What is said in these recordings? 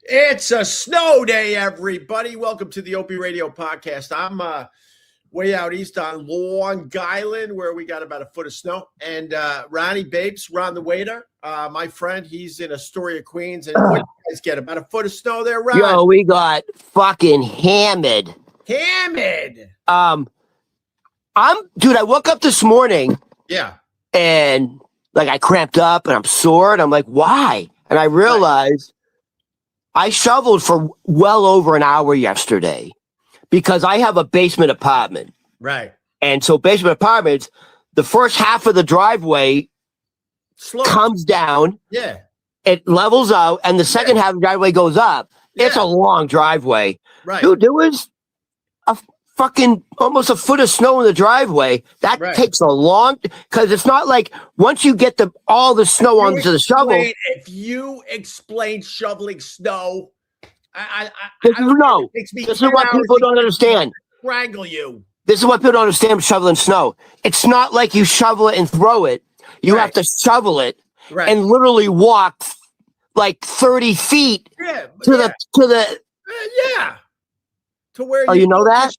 It's a snow day, everybody. Welcome to the Opie Radio Podcast. I'm way out east on Long Island, where we got about a foot of snow. And Ronnie Babes, Ron the waiter, my friend, he's in Astoria, Queens. And what do you guys get? About a foot of snow there, Ron? Yo, we got fucking hammered. Hammered. Dude, I woke up this morning. Yeah. And like I cramped up and I'm sore. And I'm like, why? And I realized I shoveled for well over an hour yesterday because I have a basement apartment. Right. And so basement apartments, the first half of the driveway comes down. Yeah. It levels out. And the second half of the driveway goes up. Yeah. It's a long driveway. Right. Dude, there was a fucking almost a foot of snow in the driveway. That takes a long, because it's not like once you get all the snow onto the shovel. If you explain shoveling snow, this is what people don't understand. Strangle you. This is what people don't understand with shoveling snow. It's not like you shovel it and throw it. You have to shovel it and literally walk like 30 feet to the to where you know that?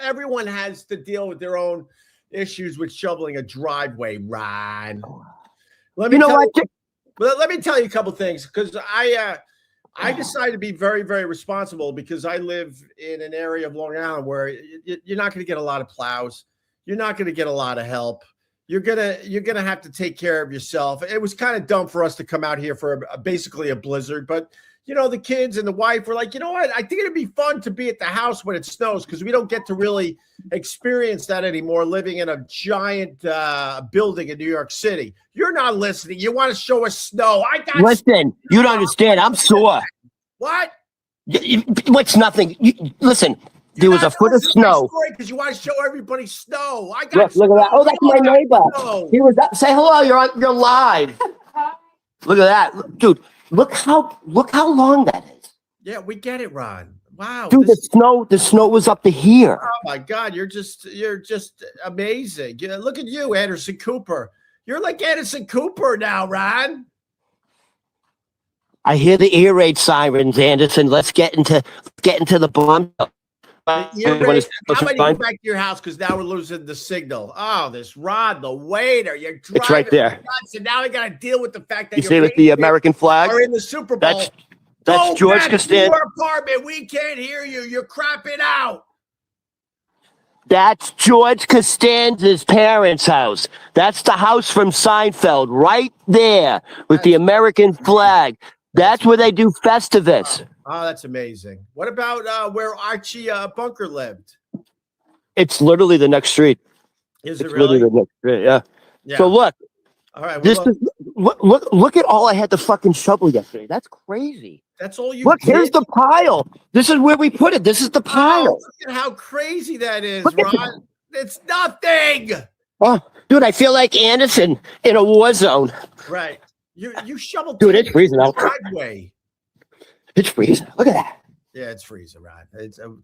Everyone has to deal with their own issues with shoveling a driveway, Ron. Let me tell you a couple things, because I decided to be very, very responsible, because I live in an area of Long Island where you're not going to get a lot of plows. You're not going to get a lot of help. You're gonna have to take care of yourself. It was kind of dumb for us to come out here for basically a blizzard, but you know, the kids and the wife were like, you know what? I think it'd be fun to be at the house when it snows, because we don't get to really experience that anymore living in a giant building in New York City. You're not listening. You want to show us snow. Listen, you don't understand. I'm sore. What? What's nothing? Listen, there was a foot of snow. Because you want to show everybody snow. Look at that. Oh, that's my neighbor. He was up. Say hello. You're live. Look at that, dude. Look how long that is. Yeah, we get it, Ron. Wow. Dude, the snow was up to here. Oh my God, you're just amazing. Look at you, Anderson Cooper. You're like Anderson Cooper now, Ron. I hear the ear raid sirens, Anderson. Let's get into the bomb. How about you go back to your house, because now we're losing the signal. Oh, this Rod, the waiter. It's right there. Nuts, and now I got to deal with the fact that you see with the American flag are in the Super Bowl. That's George Costanza. Your apartment. We can't hear you. You're crapping out. That's George Costanza's parents' house. That's the house from Seinfeld, right there with the American flag. That's where they do Festivus. Oh, that's amazing. What about where Archie Bunker lived? It's literally the next street. Is it really? Literally the next street, yeah. So look. All right. Look at all I had to fucking shovel yesterday. That's crazy. That's all you look, did? Here's the pile. This is where we put it. This is the pile. Oh, look at how crazy that is, Ron. It's nothing. Oh, dude, I feel like Anderson in a war zone. Right. You shoveled. Dude, it's freezing out. Driveway. It's freezing. Look at that. Yeah, it's freezing, Ron.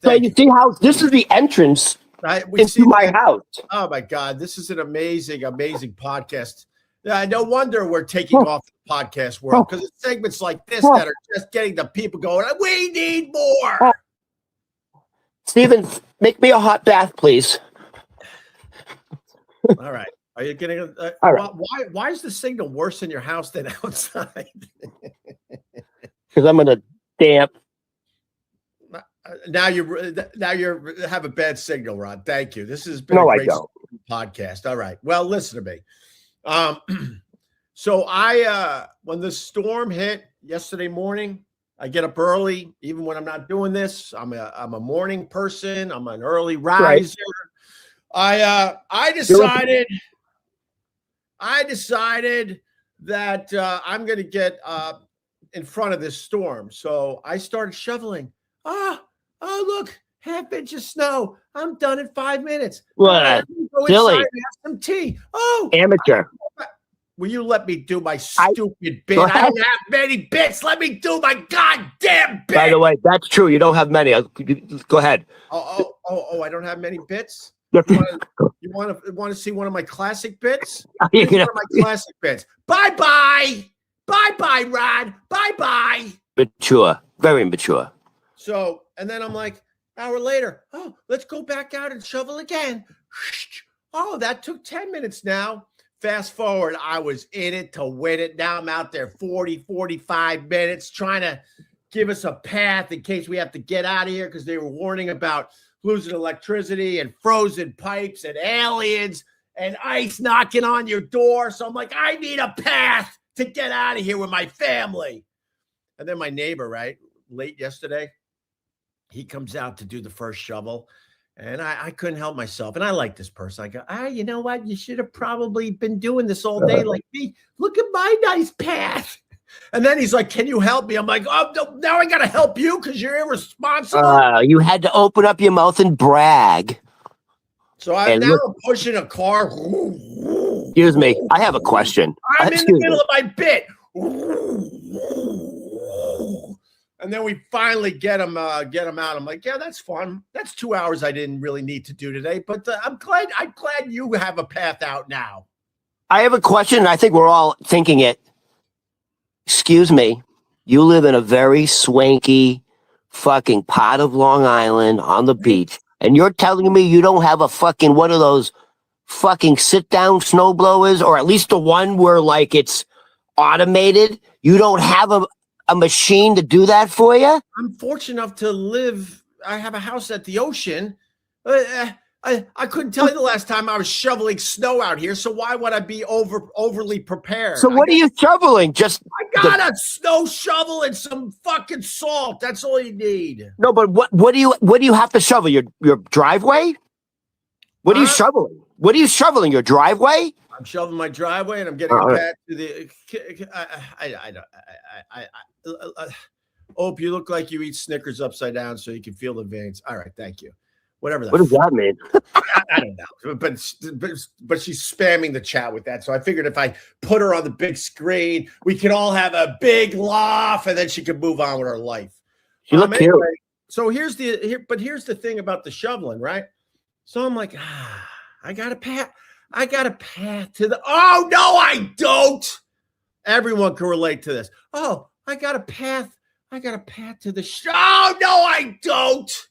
So you see how this is the entrance into my house. Oh my God, this is an amazing, amazing podcast. No wonder we're taking off the podcast world, because it's segments like this that are just getting the people going, we need more. Steven, make me a hot bath, please. All right. Are you getting all right. Why is the signal worse in your house than outside? Because I'm in a damp. Now you have a bad signal, Ron. Thank you. This has been a great podcast. All right. Well, listen to me. So when the storm hit yesterday morning, I get up early, even when I'm not doing this. I'm a morning person. I'm an early riser. Right. I decided that I'm going to get in front of this storm. So I started shoveling. Oh, look, half-inch of snow. I'm done in 5 minutes. What? Silly. Have some tea. Oh, amateur. Will you let me do my stupid bit? I don't have many bits. Let me do my goddamn bit. By the way, that's true. You don't have many. Go ahead. Oh, I don't have many bits? You want to see one of my classic bits? Here's one of my classic bits. Bye-bye. Bye-bye, Rod. Bye-bye. Mature. Very mature. So, and then I'm like, hour later, oh, let's go back out and shovel again. Oh, that took 10 minutes now. Fast forward, I was in it to win it. Now I'm out there 40, 45 minutes trying to give us a path in case we have to get out of here because they were warning about losing electricity and frozen pipes and aliens and ice knocking on your door. So I'm like, I need a path to get out of here with my family. And then my neighbor, right, late yesterday, he comes out to do the first shovel. And I couldn't help myself. And I like this person. I go, you know what? You should have probably been doing this all day like me. Look at my nice path. And then he's like, can you help me? I'm like, oh, no, now I got to help you because you're irresponsible. You had to open up your mouth and brag. So I'm pushing a car. Excuse me. I have a question. I'm in the middle of my bit. And then we finally get him out. I'm like, yeah, that's fun. That's 2 hours I didn't really need to do today, but I'm glad you have a path out now. I have a question. I think we're all thinking it. Excuse me. You live in a very swanky fucking part of Long Island on the beach, and you're telling me you don't have a fucking one of those fucking sit down snow blowers, or at least the one where like it's automated. You don't have a machine to do that for you? I'm fortunate enough to live. I have a house at the ocean. I couldn't tell you the last time I was shoveling snow out here. So why would I be overly prepared? So what are you shoveling? I got a snow shovel and some fucking salt. That's all you need. No, but what do you have to shovel? Your driveway? What are you shoveling? What are you shoveling? Your driveway? I'm shoveling my driveway and I'm getting it back to the. Opie, you look like you eat Snickers upside down so you can feel the veins. All right, thank you. Whatever. What does that mean? I don't know, but she's spamming the chat with that. So I figured if I put her on the big screen, we can all have a big laugh, and then she can move on with her life. She look cute. So here's the thing about the shoveling, right? So I'm like, I got a path. I got a path to the. Oh no, I don't. Everyone can relate to this. Oh, I got a path. I got a path to the. Oh no, I don't.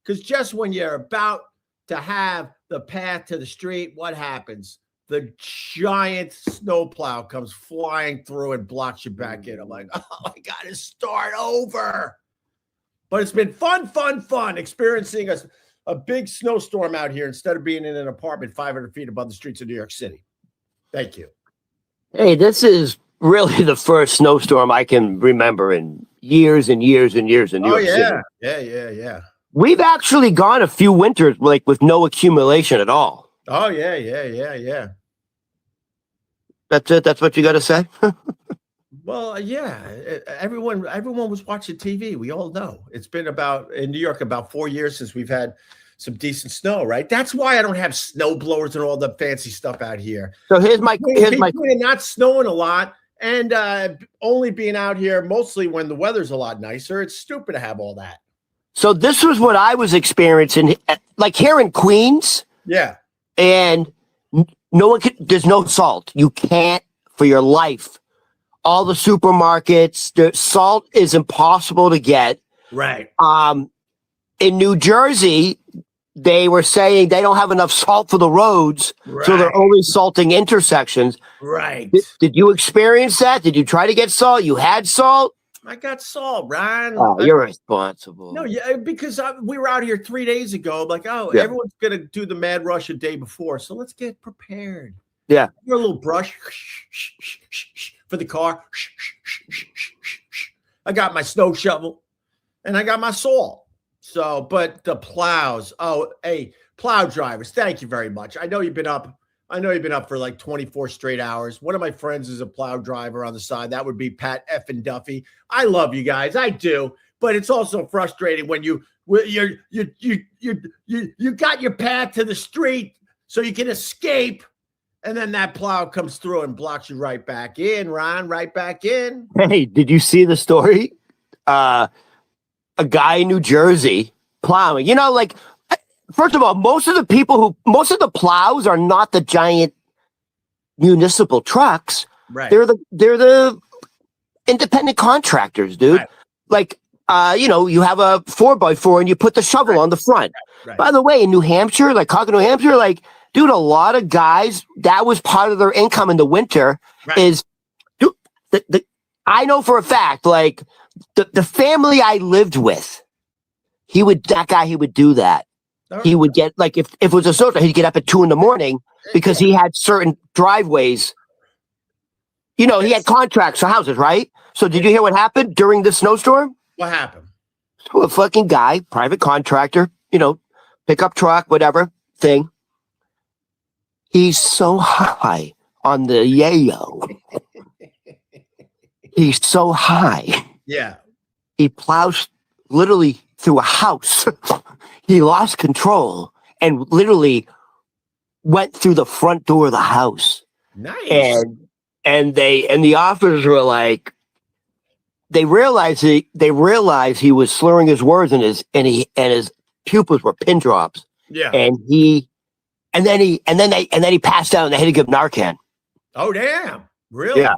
Because just when you're about to have the path to the street, what happens? The giant snowplow comes flying through and blocks you back in. I'm like, oh, I got to start over. But it's been fun experiencing a big snowstorm out here instead of being in an apartment 500 feet above the streets of New York City. Thank you. Hey, this is really the first snowstorm I can remember in years and years and years in New York City. Yeah. We've actually gone a few winters like with no accumulation at all. Oh yeah. That's it. That's what you got to say. Well, yeah. Everyone was watching TV. We all know it's been in New York about 4 years since we've had some decent snow. Right. That's why I don't have snow blowers and all the fancy stuff out here. So here's my not snowing a lot and only being out here mostly when the weather's a lot nicer. It's stupid to have all that. So this was what I was experiencing, like here in Queens. Yeah. And there's no salt. You can't for your life. All the supermarkets, the salt is impossible to get. Right. In New Jersey, they were saying they don't have enough salt for the roads. Right. So they're only salting intersections. Right. Did you experience that? Did you try to get salt? You had salt? I got salt, Ryan. Oh, you're responsible. No, yeah, because we were out here 3 days ago. I'm like, everyone's going to do the mad rush a day before. So let's get prepared. Yeah. You're a little brush for the car. I got my snow shovel and I got my salt. So, but the plows. Oh, hey, plow drivers. Thank you very much. I know you've been up for like 24 straight hours. One of my friends is a plow driver on the side. That would be Pat effing Duffy. I love you guys. I do. But it's also frustrating when you got your path to the street so you can escape. And then that plow comes through and blocks you right back in, Ron, right back in. Hey, did you see the story? A guy in New Jersey plowing. You know, like first of all, most of the plows are not the giant municipal trucks. Right. They're the independent contractors, dude. Right. Like, you have a 4x4 and you put the shovel on the front. Right. By the way, in New Hampshire, like Concord, New Hampshire, like, dude, a lot of guys, that was part of their income in the winter. Right. Is, dude, I know for a fact, like, the family I lived with, he would do that. He would get, like, if it was a snowstorm, he'd get up at 2 a.m. because he had certain driveways. He had contracts for houses, right? So did you hear what happened during the snowstorm? What happened? So a fucking guy, private contractor, pickup truck, whatever thing. He's so high on the yayo. He's so high. Yeah. He plows literally through a house. He lost control and literally went through the front door of the house. Nice. And the officers were like, they realized he was slurring his words and his pupils were pin drops. Yeah. And then he passed out and they had to give him Narcan. Oh damn! Really? Yeah.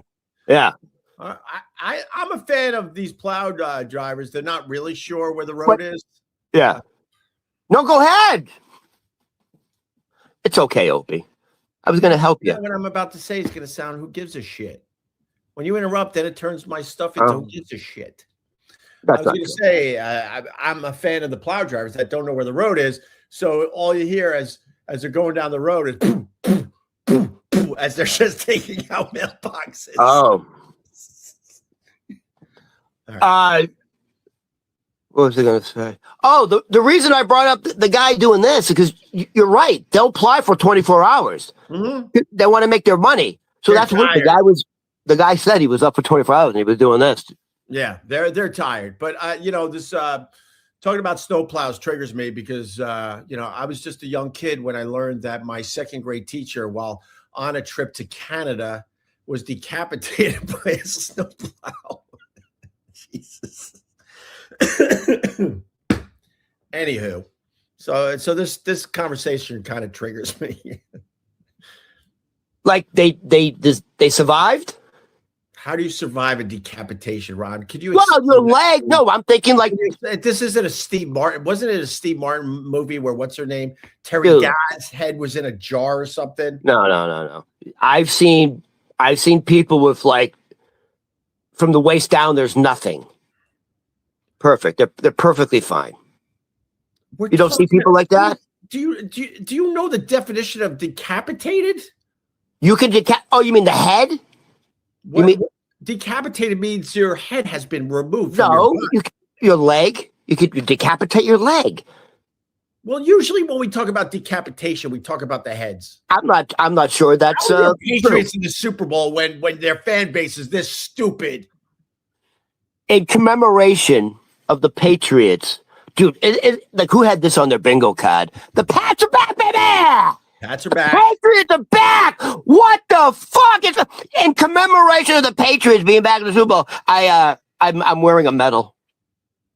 Yeah. I'm a fan of these plow drivers. They're not really sure where the road is. Yeah. No, go ahead. It's okay, Opie. I was going to help you. What I'm about to say is going to sound who gives a shit. When you interrupt, then it turns my stuff into who gives a shit. I was going to say, I'm a fan of the plow drivers that don't know where the road is. So all you hear as they're going down the road is boom, boom, boom, boom, as they're just taking out mailboxes. Oh. Right. What was I going to say? Oh, the reason I brought up the guy doing this is because you're right. They'll apply for 24 hours. Mm-hmm. They want to make their money. So that's what the guy said. He was up for 24 hours and he was doing this. Yeah, they're tired. But, this talking about snowplows triggers me because, I was just a young kid when I learned that my second grade teacher, while on a trip to Canada, was decapitated by a snowplow. Jesus. Anywho, so this conversation kind of triggers me. Like they survived? How do you survive a decapitation, Ron? Could you? Well, your leg. No, I'm thinking like this isn't a Steve Martin. Wasn't it a Steve Martin movie where what's her name? Terry Gad's head was in a jar or something? No. I've seen people with like from the waist down. There's nothing. Perfect. They're perfectly fine. You don't see people like that? Do you know the definition of decapitated? You can Oh, you mean the head? What, you mean decapitated means your head has been removed from your leg. You could decapitate your leg. Well, usually when we talk about decapitation, we talk about the heads. I'm not sure that's Patriots in the Super Bowl when their fan base is this stupid. In commemoration of the Patriots, dude, like who had this on their bingo card? The Pats are back, baby! Pats are back. Patriots are back! What the fuck? In commemoration of the Patriots being back in the Super Bowl, I'm wearing a medal.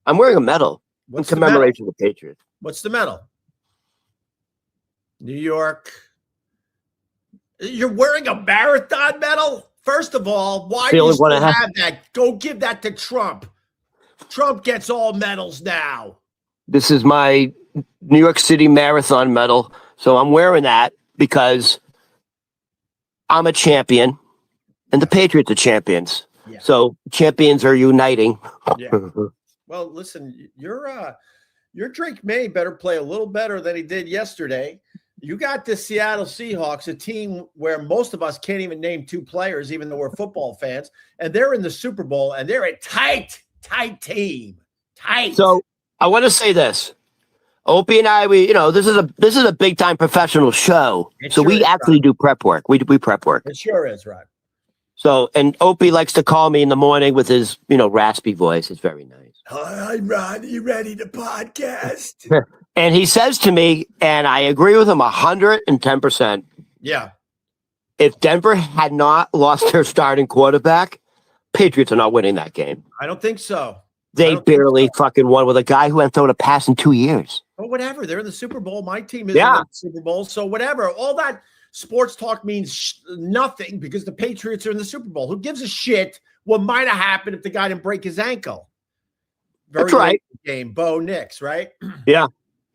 I'm wearing a medal in commemoration of the Patriots. What's the medal? New York. You're wearing a marathon medal? First of all, why do you still have that? Go give that to Trump. Trump gets all medals now. This is my New York City Marathon medal. So I'm wearing that because I'm a champion and the Patriots are champions. Yeah. So champions are uniting. Yeah. Well, listen, your Drake May better play a little better than he did yesterday. You got the Seattle Seahawks, a team where most of us can't even name two players, even though we're football fans, and they're in the Super Bowl, and they're a tight team. Tight. So I want to say this. Opie and I, this is a big time professional show. So we actually do prep work. We prep work. It sure is, right? So, and Opie likes to call me in the morning with his, raspy voice. It's very nice. Hi, Ron. Are you ready to podcast? And he says to me, and I agree with him 110%. Yeah. If Denver had not lost their starting quarterback, Patriots are not winning that game. I don't think so. They barely fucking won with a guy who hadn't thrown a pass in 2 years. But whatever. They're in the Super Bowl. My team is in the Super Bowl. So whatever. All that sports talk means nothing because the Patriots are in the Super Bowl. Who gives a shit what might have happened if the guy didn't break his ankle? That's right. Game, Bo Nix, right? Yeah.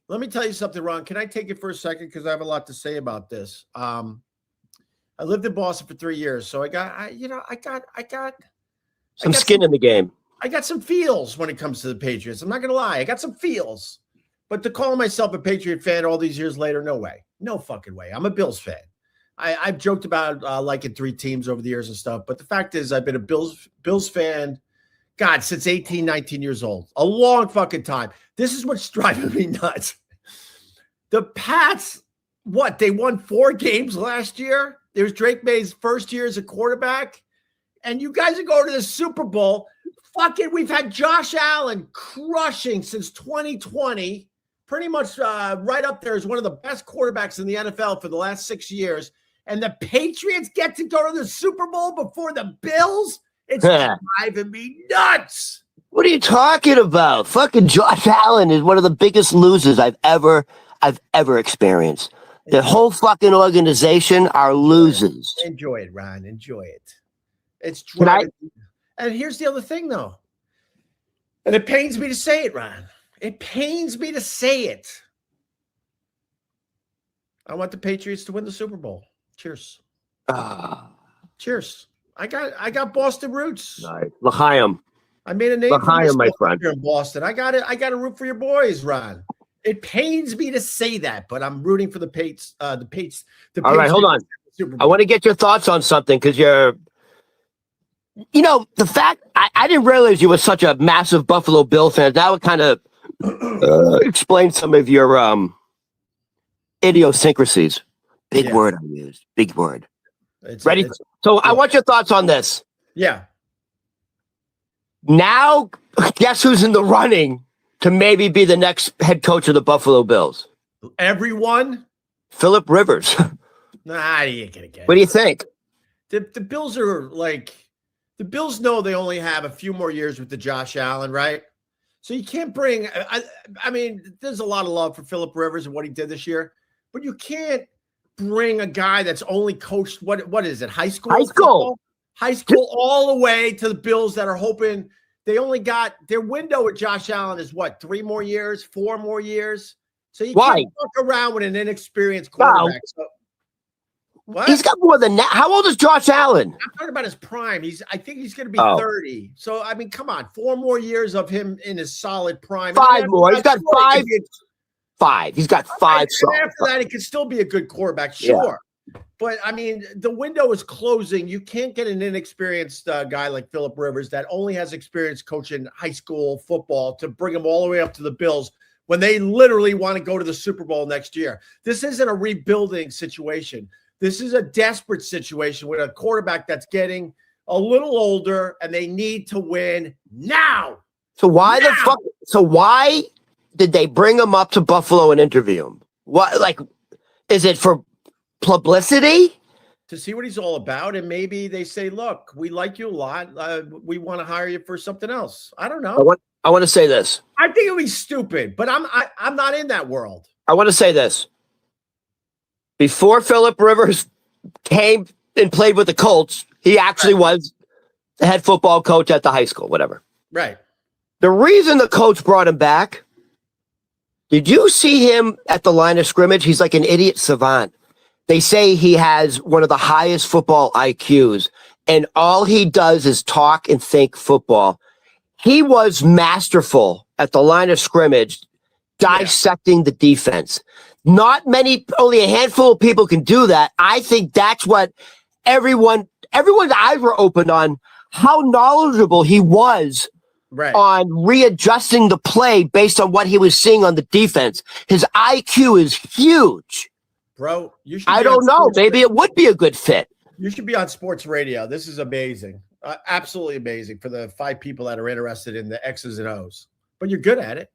Let me tell you something, Ron. Can I take it for a second? Because I have a lot to say about this. I lived in Boston for 3 years. So I got some skin in the game. I got some feels when it comes to the Patriots. I'm not going to lie. I got some feels. But to call myself a Patriot fan all these years later, no way. No fucking way. I'm a Bills fan. I've joked about liking 3 teams over the years and stuff. But the fact is I've been a Bills fan, God, since 18, 19 years old. A long fucking time. This is what's driving me nuts. The Pats, what? They won 4 games last year. It was Drake May's first year as a quarterback. And you guys are going to the Super Bowl. Fucking, we've had Josh Allen crushing since 2020. Pretty much right up there as one of the best quarterbacks in the NFL for the last 6 years. And the Patriots get to go to the Super Bowl before the Bills? It's driving me nuts. What are you talking about? Fucking Josh Allen is one of the biggest losers I've ever experienced. The whole fucking organization are losers. Enjoy it, Ron. Enjoy it. It's driving. And here's the other thing, though. And it pains me to say it, Ron. It pains me to say it. I want the Patriots to win the Super Bowl. Cheers. Cheers. I got Boston roots. Nice. L'chaim. I made a name L'chaim, my friend. Here in Boston. I got to root for your boys, Ron. It pains me to say that, but I'm rooting for the Pates. All right, hold on. I want to get your thoughts on something because the fact I didn't realize you were such a massive Buffalo Bill fan. That would kind of explain some of your idiosyncrasies. Big word I used. Big word. Ready? So I want your thoughts on this. Yeah. Now, guess who's in the running to maybe be the next head coach of the Buffalo Bills? Everyone? Phillip Rivers. Nah, you ain't gonna get it. What do you think? The Bills are the Bills know they only have a few more years with the Josh Allen, right? So you can't bring I mean, there's a lot of love for Phillip Rivers and what he did this year, but you can't bring a guy that's only coached what is it? High school all the way to the Bills that are hoping they only got their window with Josh Allen is what, 3 more years, 4 more years? So you can't walk around with an inexperienced quarterback. So, what? He's got more than that. How old is Josh Allen? I'm talking about his prime. I think he's going to be 30. So, I mean, come on. 4 more years of him in his solid prime. 5 more. He's got 5. 5. He's got 5. And after that, he could still be a good quarterback. Sure. Yeah. But, I mean, the window is closing. You can't get an inexperienced guy like Phillip Rivers that only has experience coaching high school football to bring him all the way up to the Bills when they literally want to go to the Super Bowl next year. This isn't a rebuilding situation. This is a desperate situation with a quarterback that's getting a little older and they need to win now. So why the fuck? So why did they bring him up to Buffalo and interview him? What, is it for publicity? To see what he's all about, and maybe they say, "Look, we like you a lot. We want to hire you for something else." I don't know. I want to say this. I think it would be stupid, but I'm not in that world. I want to say this. Before Phillip Rivers came and played with the Colts, he actually was the head football coach at the high school, whatever. Right. The reason the coach brought him back, did you see him at the line of scrimmage? He's like an idiot savant. They say he has one of the highest football IQs, and all he does is talk and think football. He was masterful at the line of scrimmage, dissecting the defense. Not many, only a handful of people can do that. I think that's what everyone's eyes were opened on how knowledgeable he was on readjusting the play based on what he was seeing on the defense. His IQ is huge. Bro, you should. I don't know. Maybe it would be a good fit. You should be on sports radio. This is amazing. Absolutely amazing for the 5 people that are interested in the X's and O's. But you're good at it.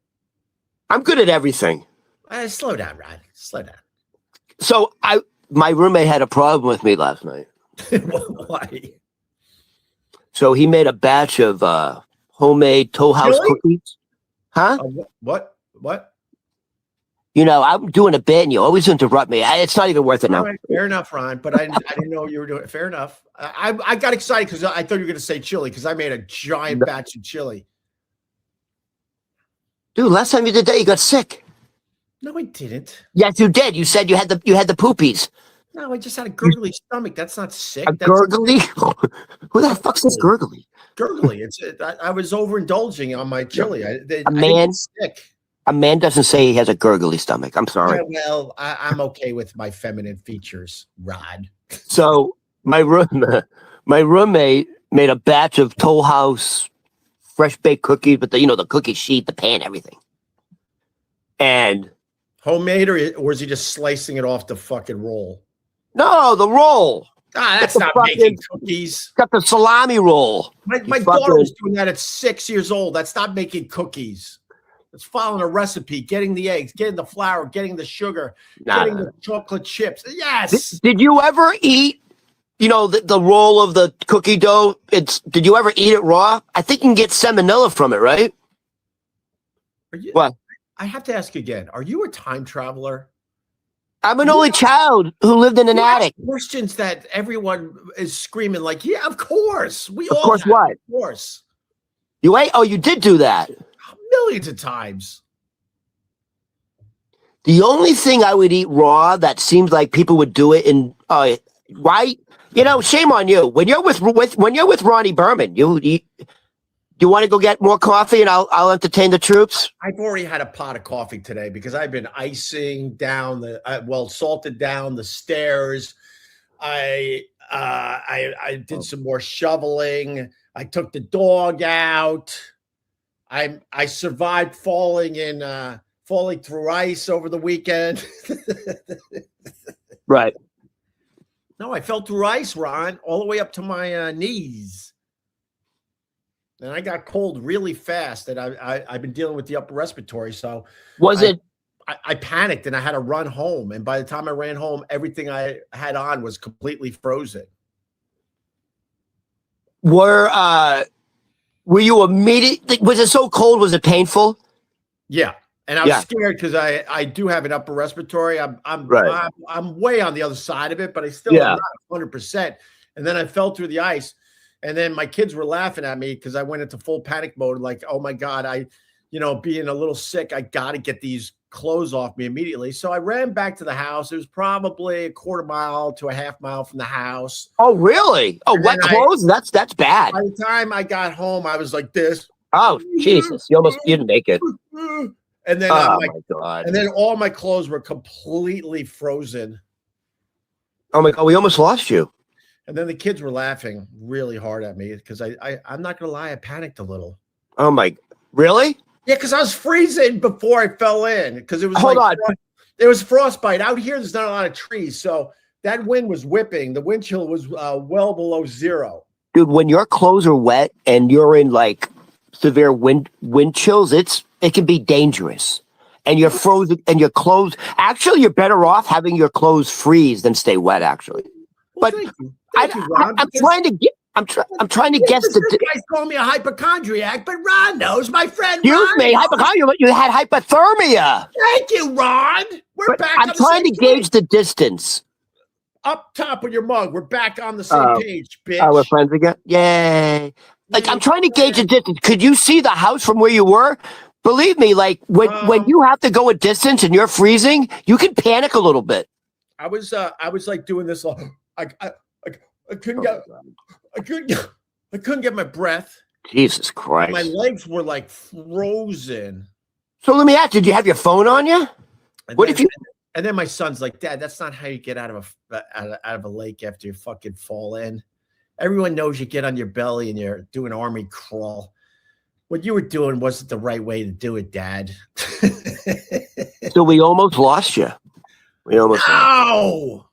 I'm good at everything. Slow down, Rod. Slow down. So my roommate had a problem with me last night. Why? So he made a batch of homemade Toll House cookies. Huh? What? You know, I'm doing a bit and you always interrupt me. It's not even worth it now. Right, fair enough, Ron, but I didn't know you were doing it. Fair enough. I got excited because I thought you were going to say chili because I made a giant batch of chili. Dude, last time you did that, you got sick. No, I didn't. Yes, you did. You said you had the poopies. No, I just had a gurgly stomach. That's not sick. A gurgly? Who the fuck's this gurgly? Gurgly. I was overindulging on my chili. I sick. A man doesn't say he has a gurgly stomach. I'm sorry. Yeah, well, I'm okay with my feminine features, Rod. So my roommate made a batch of Toll House fresh baked cookies, but the cookie sheet, the pan, everything. And homemade, or is he just slicing it off the fucking roll? No, the roll. That's not making cookies. Got the salami roll. My daughter was doing that at 6 years old. That's not making cookies. It's following a recipe, getting the eggs, getting the flour, getting the sugar, getting the chocolate chips. Yes. Did you ever eat, the roll of the cookie dough? Did you ever eat it raw? I think you can get salmonella from it, right? What? I have to ask again. Are you a time traveler? I'm an only child who lived in an attic. Questions that everyone is screaming like, yeah, of course. Of course. You ate? Oh, you did do that. Millions of times. The only thing I would eat raw that seems like people would do it in right? Shame on you. When you're with Ronnie Berman, you want to go get more coffee and I'll entertain the troops? I've already had a pot of coffee today because I've been icing down salted down the stairs. I did some more shoveling. I took the dog out. I survived falling through ice over the weekend. Right. No, I fell through ice, Ron, all the way up to my knees. And I got cold really fast. And I've been dealing with the upper respiratory. So I panicked and I had to run home. And by the time I ran home, everything I had on was completely frozen. Were you immediately? Was it so cold? Was it painful? Yeah, and I was scared because I do have an upper respiratory. I'm way on the other side of it, but I still am not 100%. And then I fell through the ice, and then my kids were laughing at me because I went into full panic mode. Like, oh my god, being a little sick, I got to get these clothes off me immediately. So I ran back to the house. It was probably a quarter mile to a half mile from the house. Oh, really? Oh, wet clothes? That's bad. By the time I got home, I was like this. Oh, Jesus. You didn't make it. And then, my God. And then all my clothes were completely frozen. Oh my God, we almost lost you. And then the kids were laughing really hard at me because I'm not going to lie, I panicked a little. Oh my, really? Yeah, because I was freezing before I fell in because it was there was frostbite out here. There's not a lot of trees, so that wind was whipping. The wind chill was well below zero. Dude, when your clothes are wet and you're in like severe wind chills, it can be dangerous. And you're frozen, and your clothes. Actually, you're better off having your clothes freeze than stay wet. Actually, well, but thank you, Ron, I'm trying to get. I'm trying to guess the guys call me a hypochondriac, but Ron knows, my friend. You made hypochondriac. You had hypothermia. Thank you, Ron. We're back. I'm trying to gauge the distance. Up top of your mug, we're back on the same page, bitch. Oh, we're friends again. Yay! Like I'm trying to gauge the distance. Could you see the house from where you were? Believe me, like when you have to go a distance and you're freezing, you can panic a little bit. I was like doing this. I couldn't get. I couldn't get my breath. Jesus Christ. My legs were like frozen. So let me ask, did you have your phone on you? And then my son's like, Dad, that's not how you get out of a lake after you fucking fall in. Everyone knows you get on your belly and you're doing army crawl. What you were doing wasn't the right way to do it, Dad. So we almost lost you. No!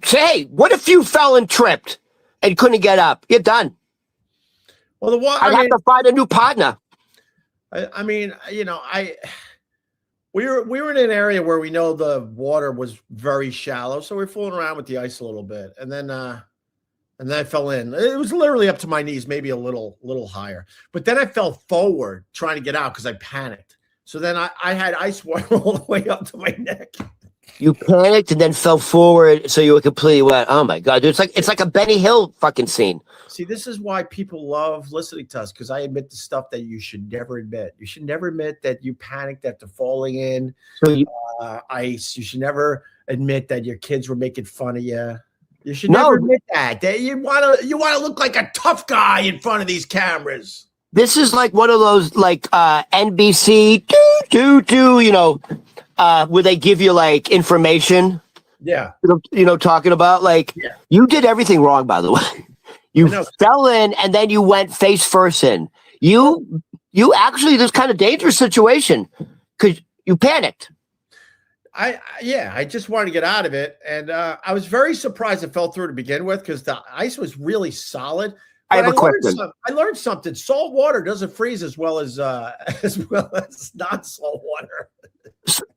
Say, what if you fell and tripped and couldn't get up? You're done. Well, I'd have to find a new partner. We were in an area where we know the water was very shallow, so we're fooling around with the ice a little bit. And then And then I fell in. It was literally up to my knees, maybe a little higher. But then I fell forward trying to get out because I panicked. So then I had ice water all the way up to my neck. You panicked and then fell forward, so you were completely wet. Oh my god, dude! It's like a Benny Hill fucking scene. See, this is why people love listening to us, because I admit the stuff that you should never admit. You should never admit that you panicked after falling in ice. You should never admit that your kids were making fun of you. You should never admit that. You want to look like a tough guy in front of these cameras. This is like one of those like NBC where they give you like information. Yeah. Talking about like you did everything wrong, by the way. You fell in and then you went face first in. You actually, this kind of dangerous situation because you panicked. I just wanted to get out of it. And I was very surprised it fell through to begin with because the ice was really solid. I have a question. I learned something. Salt water doesn't freeze as well as not salt water.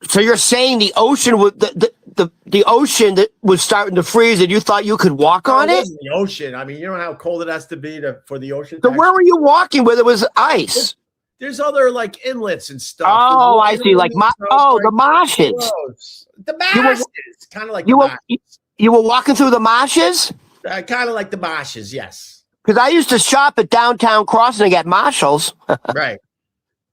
So you're saying the ocean would the ocean that was starting to freeze and you thought you could walk on it? The ocean. I mean, you know how cold it has to be for the ocean. So where were you walking where there was ice? There's other like inlets and stuff. Oh, I see. Like the marshes. The marshes. Kind of like you were walking through the marshes? Kind of like the marshes, yes. Because I used to shop at Downtown Crossing at Marshall's. Right.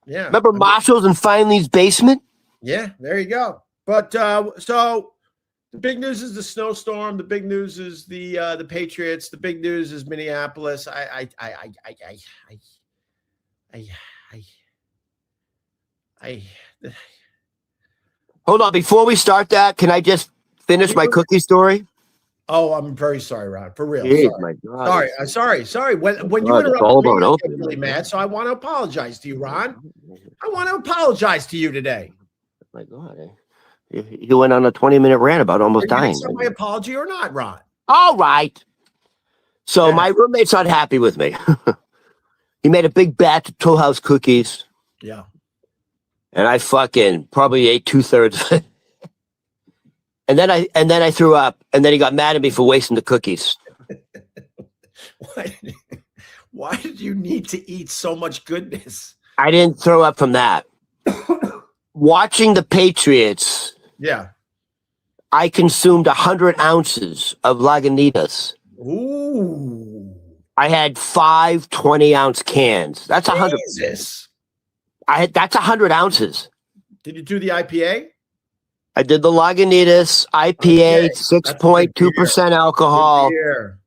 Yeah. Remember Marshall's in Finley's basement? Yeah, there you go. But so the big news is the snowstorm. The big news is the Patriots. The big news is Minneapolis. Hold on, before we start that, can I just finish my cookie story? Oh, I'm very sorry, Ron. For real. Jeez, sorry. My God. Sorry. When you interrupted me, I get really mad. So I want to apologize to you, Ron. I want to apologize to you today. My God. You went on a 20-minute rant about almost dying. My apology or not, Ron? All right. So my roommate's not happy with me. He made a big batch of Toll House cookies. Yeah. And I fucking probably ate 2/3 of it. And then I threw up, and then he got mad at me for wasting the cookies. Why did you need to eat so much goodness? I didn't throw up from that. Watching the Patriots, I consumed 100 ounces of Lagunitas. Ooh. I had 5 20-ounce cans. That's 100. Jesus. That's 100 ounces. Did you do the IPA? I did the Lagunitas IPA, 6.2% alcohol.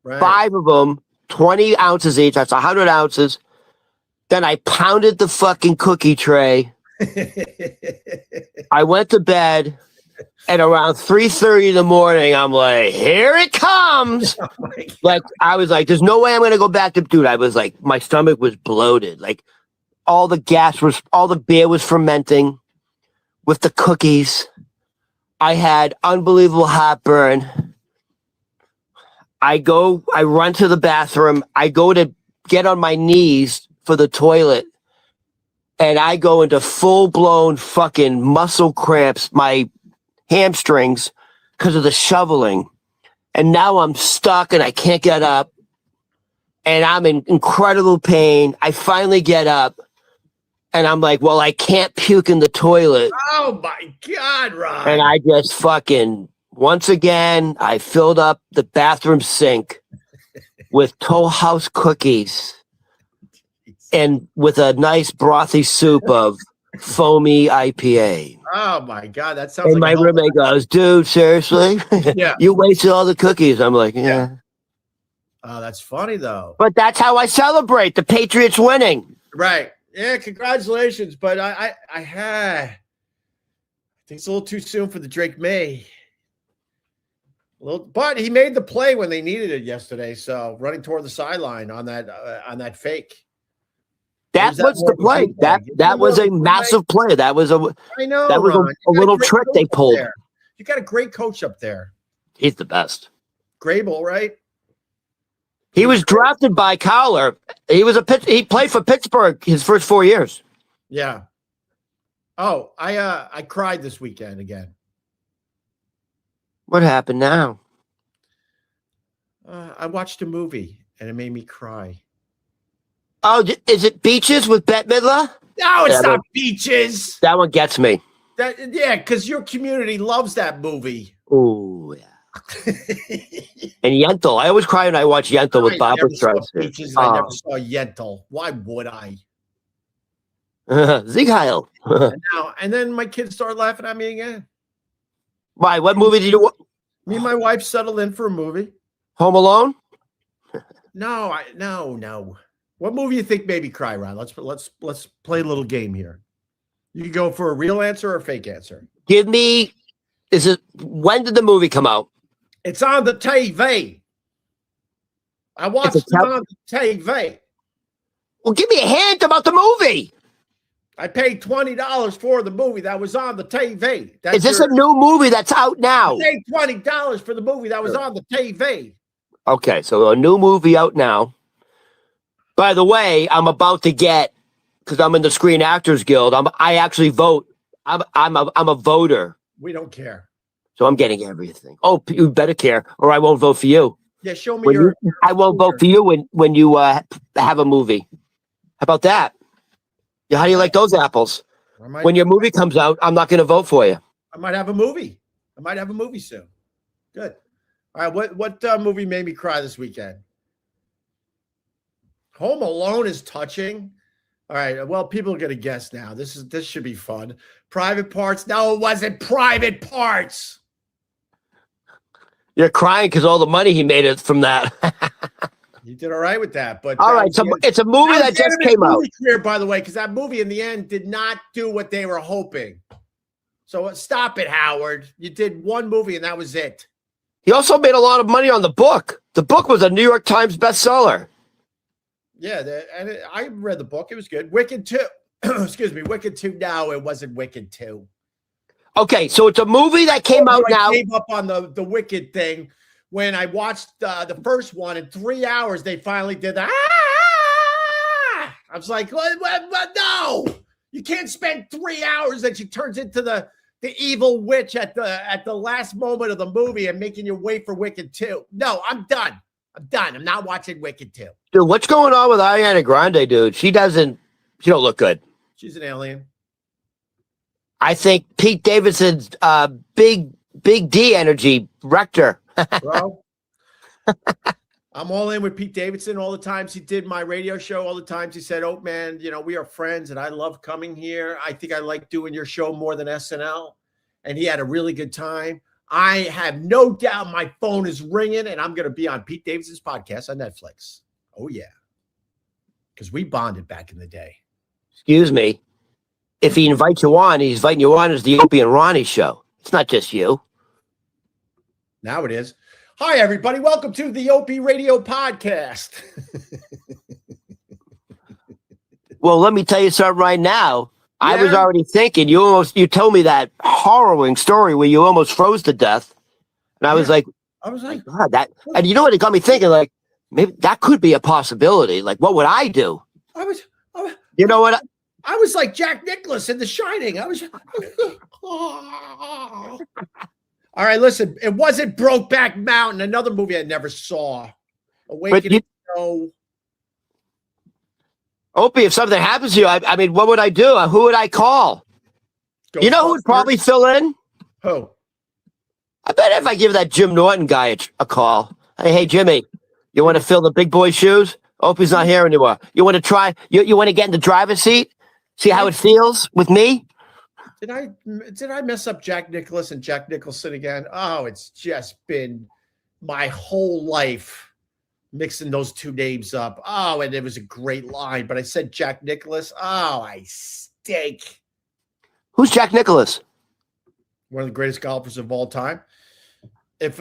Right. 5 of them, 20 ounces each. That's 100 ounces. Then I pounded the fucking cookie tray. I went to bed, and around 3:30 in the morning, I'm like, here it comes. Like, I was like, there's no way I'm going to go back to, dude. I was like, my stomach was bloated. Like, all the beer was fermenting with the cookies. I had unbelievable heartburn. I run to the bathroom. I go to get on my knees for the toilet. And I go into full-blown fucking muscle cramps, my hamstrings, because of the shoveling. And now I'm stuck and I can't get up. And I'm in incredible pain. I finally get up. And I'm like, well, I can't puke in the toilet. Oh, my God, Ron. And I just fucking, once again, I filled up the bathroom sink with Toll House cookies and with a nice brothy soup of foamy IPA. Oh, my God. That sounds and like my roommate goes, dude, seriously? Yeah. You wasted all the cookies. I'm like, yeah. Oh, that's funny, though. But that's how I celebrate the Patriots winning. Right. Yeah, congratulations. But I think it's a little too soon for the Drake May. But he made the play when they needed it yesterday. So running toward the sideline on that fake. That was the play. That was a massive play. That was a little trick they pulled. You got a great coach up there. He's the best. Grable, right? He was drafted by Cowler. He played for Pittsburgh his first 4 years. Yeah. Oh, I cried this weekend again. What happened now? I watched a movie and it made me cry. Oh, is it Beaches with Bette Midler? No, it's not Beaches. That one gets me. Because your community loves that movie. Oh, yeah. And Yentl. I always cry when I watch Yentl with Barbara Streisand. I never saw Yentl. Why would I? Sieg Heil. and then my kids start laughing at me again. Why? What movie did you watch? Me and my wife settled in for a movie. Home Alone? No. What movie you think made me cry, Ron? Let's play a little game here. You can go for a real answer or a fake answer. When did the movie come out? It's on the TV. I watched it on the TV. Well, give me a hint about the movie. I paid $20 for the movie that was on the TV. Is this a new movie that's out now? I paid $20 for the movie that was on the TV. Okay, so a new movie out now. By the way, I'm about to get, because I'm in the Screen Actors Guild. I actually vote. I'm a voter. We don't care. So I'm getting everything. Oh, you better care, or I won't vote for you. Yeah, show me I won't vote for you when you have a movie. How about that? Yeah, how do you like those apples? When your movie comes out, I'm not going to vote for you. I might have a movie. Soon. Good. All right, what movie made me cry this weekend? Home Alone is touching. All right, well, people are going to guess now. This should be fun. Private Parts. No, it wasn't Private Parts. You're crying because all the money he made it from that. You did all right with that, but all right. So it's a movie that just came out. Career, by the way, because that movie in the end did not do what they were hoping. So stop it, Howard. You did one movie and that was it. He also made a lot of money on the book. The book was a New York Times bestseller. Yeah, I read the book. It was good. Wicked 2. Excuse me, Wicked 2. No, it wasn't Wicked 2. Okay, so it's a movie that came out now. I gave up on the Wicked thing when I watched the first one. In 3 hours, they finally did that. I was like, what? No, you can't spend 3 hours that she turns into the evil witch at the last moment of the movie and making you wait for Wicked 2. No, I'm done. I'm not watching Wicked 2. Dude, what's going on with Ariana Grande, dude? She don't look good. She's an alien. I think Pete Davidson's big D energy wrecked her. Bro, I'm all in with Pete Davidson. All the times he did my radio show, all the times he said, "Oh man, we are friends, and I love coming here. I think I like doing your show more than SNL." And he had a really good time. I have no doubt my phone is ringing, and I'm going to be on Pete Davidson's podcast on Netflix. Oh yeah, because we bonded back in the day. Excuse me. If he invites you on, he's inviting you on as the Opie and Ronnie show. It's not just you. Now it is. Hi, everybody. Welcome to the Opie Radio Podcast. Well, let me tell you something right now. Yeah. I was already thinking, you told me that harrowing story where you almost froze to death. And I was like, God, that, and you know what? It got me thinking, like, maybe that could be a possibility. Like, what would I do? You know what? I was like Jack Nicklaus in The Shining. I was. All right, listen. It wasn't Brokeback Mountain, another movie I never saw. Awakening. No. Opie, if something happens to you, I mean, what would I do? Who would I call? You know who would probably fill in? Who? I bet if I give that Jim Norton guy a call. Hey, Jimmy, you want to fill the big boy shoes? Opie's not here anymore. You want to try? You want to get in the driver's seat? See how it feels with me? Did I mess up Jack Nicklaus and Jack Nicholson again? Oh, it's just been my whole life mixing those two names up. Oh, and it was a great line, but I said Jack Nicklaus. Oh, I stink. Who's Jack Nicklaus? One of the greatest golfers of all time. If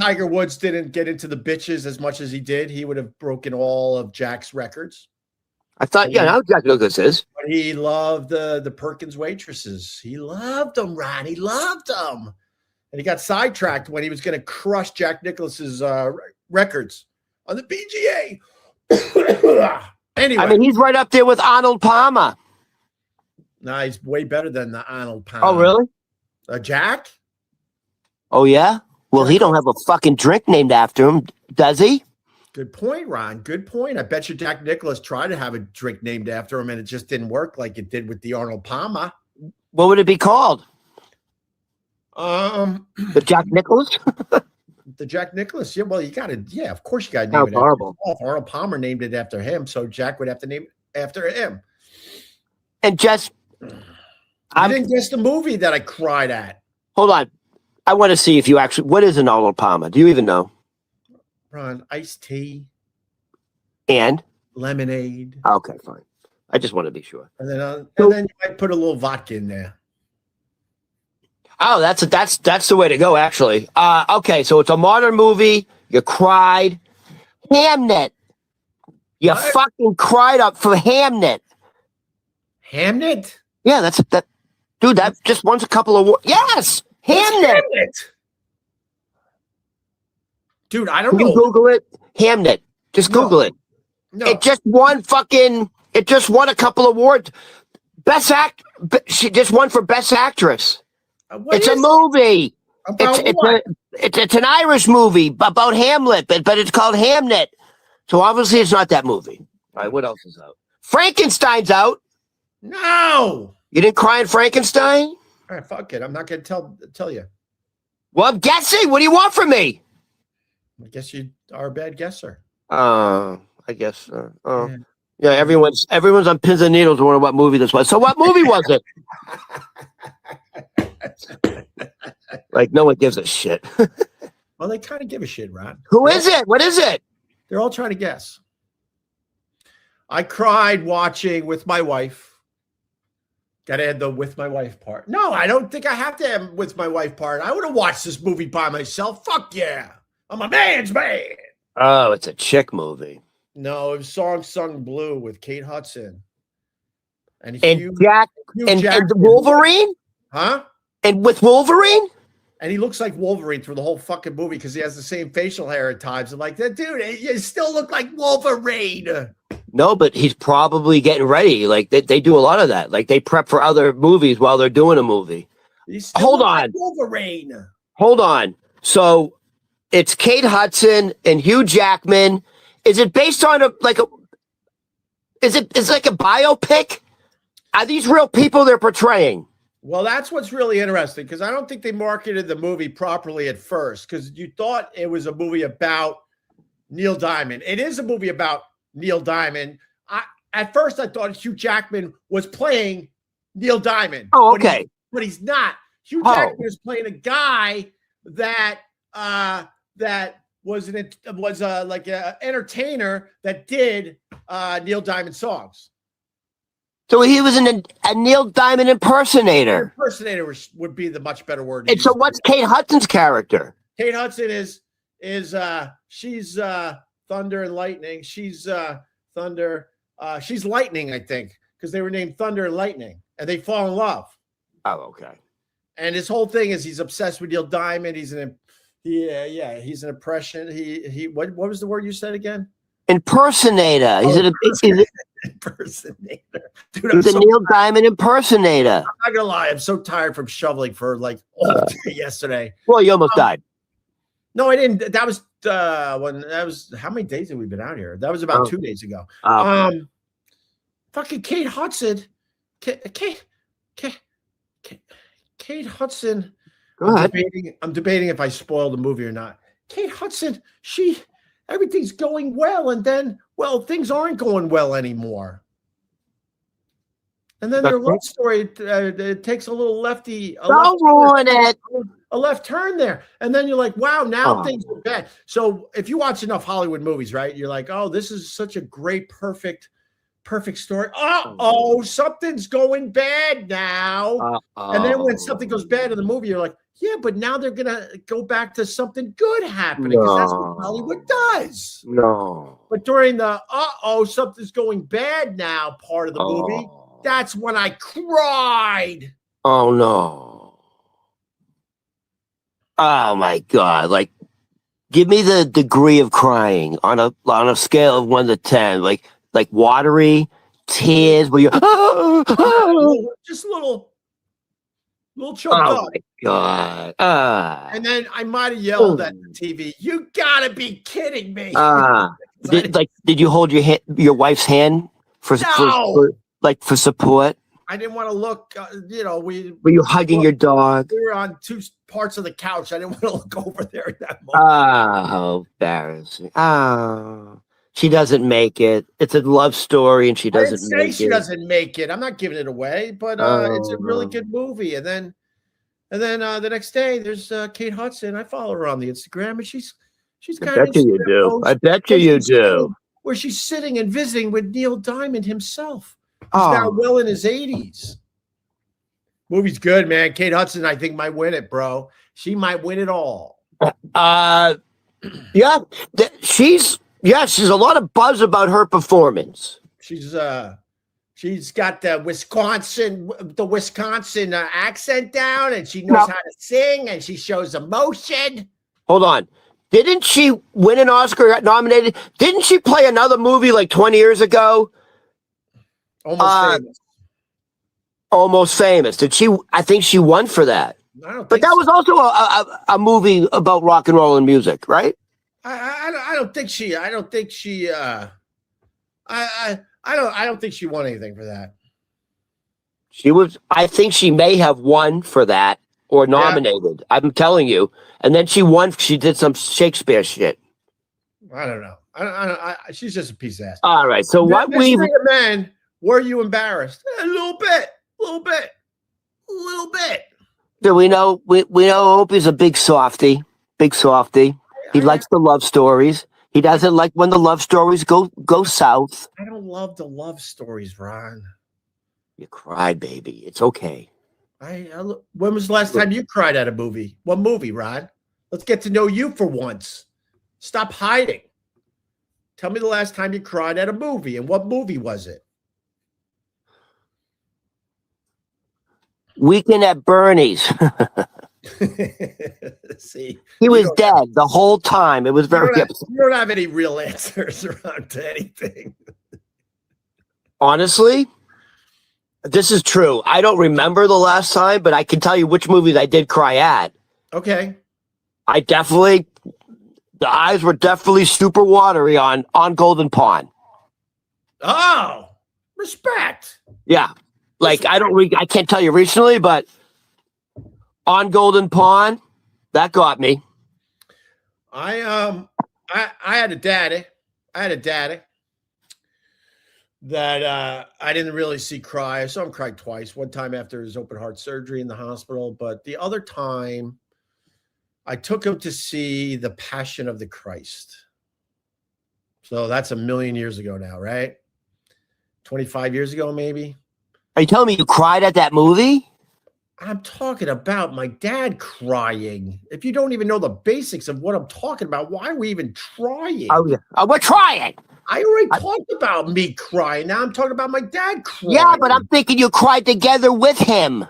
Tiger Woods didn't get into the bitches as much as he did, he would have broken all of Jack's records. I thought, now Jack Nicklaus is. But he loved the Perkins waitresses. He loved them, Ron. He loved them. And he got sidetracked when he was going to crush Jack Nicklaus's records on the PGA. Anyway. I mean, he's right up there with Arnold Palmer. No, he's way better than the Arnold Palmer. Oh, really? Jack? Oh, yeah? Well, he don't have a fucking drink named after him, does he? Good point, Ron. Good point. I bet you Jack Nicklaus tried to have a drink named after him, and it just didn't work like it did with the Arnold Palmer. What would it be called? The Jack Nicklaus? The Jack Nicklaus. Yeah, well, you got to. Yeah, of course you got to name it horrible. after himself. Arnold Palmer named it after him, so Jack would have to name it after him. And just, I didn't guess the movie that I cried at. Hold on, I want to see if you actually. What is an Arnold Palmer? Do you even know? Ron, iced tea and lemonade. Okay, fine. I just want to be sure. And then you might put a little vodka in there. Oh, that's the way to go, actually. Okay, so it's a modern movie. You cried. Hamnet. You fucking cried up for Hamnet. Hamnet? Yeah, that. Dude, that just won a couple of awards. Yes, Hamnet. Dude, I don't know. Can you Google it? Hamnet. Just Google it. No. It just won a couple of awards. She just won for Best Actress. It's a movie. It's an Irish movie about Hamlet, but it's called Hamnet. So obviously it's not that movie. All right, what else is out? Frankenstein's out. No. You didn't cry in Frankenstein? All right, fuck it. I'm not going to tell you. Well, I'm guessing. What do you want from me? I guess you are a bad guesser. I guess. Yeah, everyone's on pins and needles wondering what movie this was. So what movie was it? Like, no one gives a shit. Well, they kind of give a shit, Ron. Who is it? What is it? They're all trying to guess. I cried watching with my wife. Got to add the with my wife part. No, I don't think I have to have with my wife part. I would have watched this movie by myself. Fuck yeah. I'm a man's man. Oh, it's a chick movie. No, it was Song Sung Blue with Kate Hudson. And Jack and Wolverine? Huh? And with Wolverine? And he looks like Wolverine through the whole fucking movie because he has the same facial hair at times. I'm like, that dude, you still look like Wolverine. No, but he's probably getting ready. Like they do a lot of that. Like they prep for other movies while they're doing a movie. Hold on. Like Wolverine. Hold on. So it's Kate Hudson and Hugh Jackman. Is it based on is it like a biopic? Are these real people they're portraying? Well, that's what's really interesting because I don't think they marketed the movie properly at first because you thought it was a movie about Neil Diamond. It is a movie about Neil Diamond. At first, I thought Hugh Jackman was playing Neil Diamond. Oh, okay. But he's not. Hugh Jackman is playing a guy that was like an entertainer that did Neil Diamond songs. So he was a Neil Diamond impersonator. Impersonator would be the much better word. And so what's Kate Hudson's character? Kate Hudson is she's Thunder and Lightning. She's Thunder. She's Lightning, I think, because they were named Thunder and Lightning, and they fall in love. Oh, okay. And his whole thing is he's obsessed with Neil Diamond. He's an impression. What was the word you said again? Impersonator. Impersonator. Dude, he's a Neil Diamond impersonator. I'm not gonna lie, I'm so tired from shoveling for like all day yesterday. Well, you almost died. No, I didn't. That was how many days have we been out here? That was about 2 days ago. Fucking Kate Hudson. Kate Hudson. Go ahead. I'm debating if I spoiled the movie or not. Kate Hudson, everything's going well, and then, things aren't going well anymore. And then their love story it takes a little lefty. Don't ruin it. A left turn there, and then you're like, "Wow, now things are bad." So if you watch enough Hollywood movies, right, you're like, "Oh, this is such a great, perfect story." Something's going bad now. And then when something goes bad in the movie, you're like, "Yeah, but now they're gonna go back to something good happening because that's what Hollywood does." No. But during the something's going bad now part of the movie, that's when I cried. Oh no. Oh my God. Like, give me the degree of crying on a scale of 1 to 10. Like watery tears where you're just a little. little choked up. Oh my God. And then I might have yelled at the TV. You gotta be kidding me. Did you hold your wife's hand for support? I didn't want to look. Were you hugging your dog? We were on two parts of the couch. I didn't want to look over there at that moment. Oh, embarrassing. Oh, she doesn't make it. It's a love story, and she doesn't make it. She doesn't make it. I'm not giving it away, but it's a really good movie. And then the next day, there's Kate Hudson. I follow her on the Instagram, and she's got. I bet you do. I bet you do. Where she's sitting and visiting with Neil Diamond himself. He's now well in his 80s. Movie's good, man. Kate Hudson, I think, might win it, bro. She might win it all. Yeah, she's a lot of buzz about her performance. She's got the Wisconsin accent down, and she knows how to sing, and she shows emotion. Hold on. Didn't she win an Oscar, got nominated? Didn't she play another movie like 20 years ago? Almost Famous. Did she? I think she won for that. But that was also a movie about rock and roll and music, right? I don't think she. I don't think she won anything for that. She was. I think she may have won for that or nominated. Yeah. I'm telling you. And then she won. She did some Shakespeare shit. I don't know. She's just a piece of ass. All right. So what we man. Were you embarrassed? A little bit. Yeah, we know Opie's a big softy. He likes the love stories. He doesn't like when the love stories go south. I don't love the love stories, Ron. You cried, baby. It's okay. When was the last time you cried at a movie? What movie, Ron? Let's get to know you for once. Stop hiding. Tell me the last time you cried at a movie, and what movie was it? Weekend at Bernie's. See, he was dead the whole time. It was very. You don't have any real answers around to anything. Honestly, this is true. I don't remember the last time, but I can tell you which movies I did cry at. Okay. The eyes were definitely super watery on Golden Pond. Oh, respect. Yeah. Like, I can't tell you recently, but on Golden Pond, that got me. I had a daddy that I didn't really see cry. I saw him cry twice. One time after his open heart surgery in the hospital, but the other time I took him to see The Passion of the Christ. So that's a million years ago now, right? 25 years ago, maybe. Are you telling me you cried at that movie? I'm talking about my dad crying. If you don't even know the basics of what I'm talking about, why are we even trying? Oh, yeah. We're trying. I already talked about me crying. Now I'm talking about my dad crying. Yeah, but I'm thinking you cried together with him.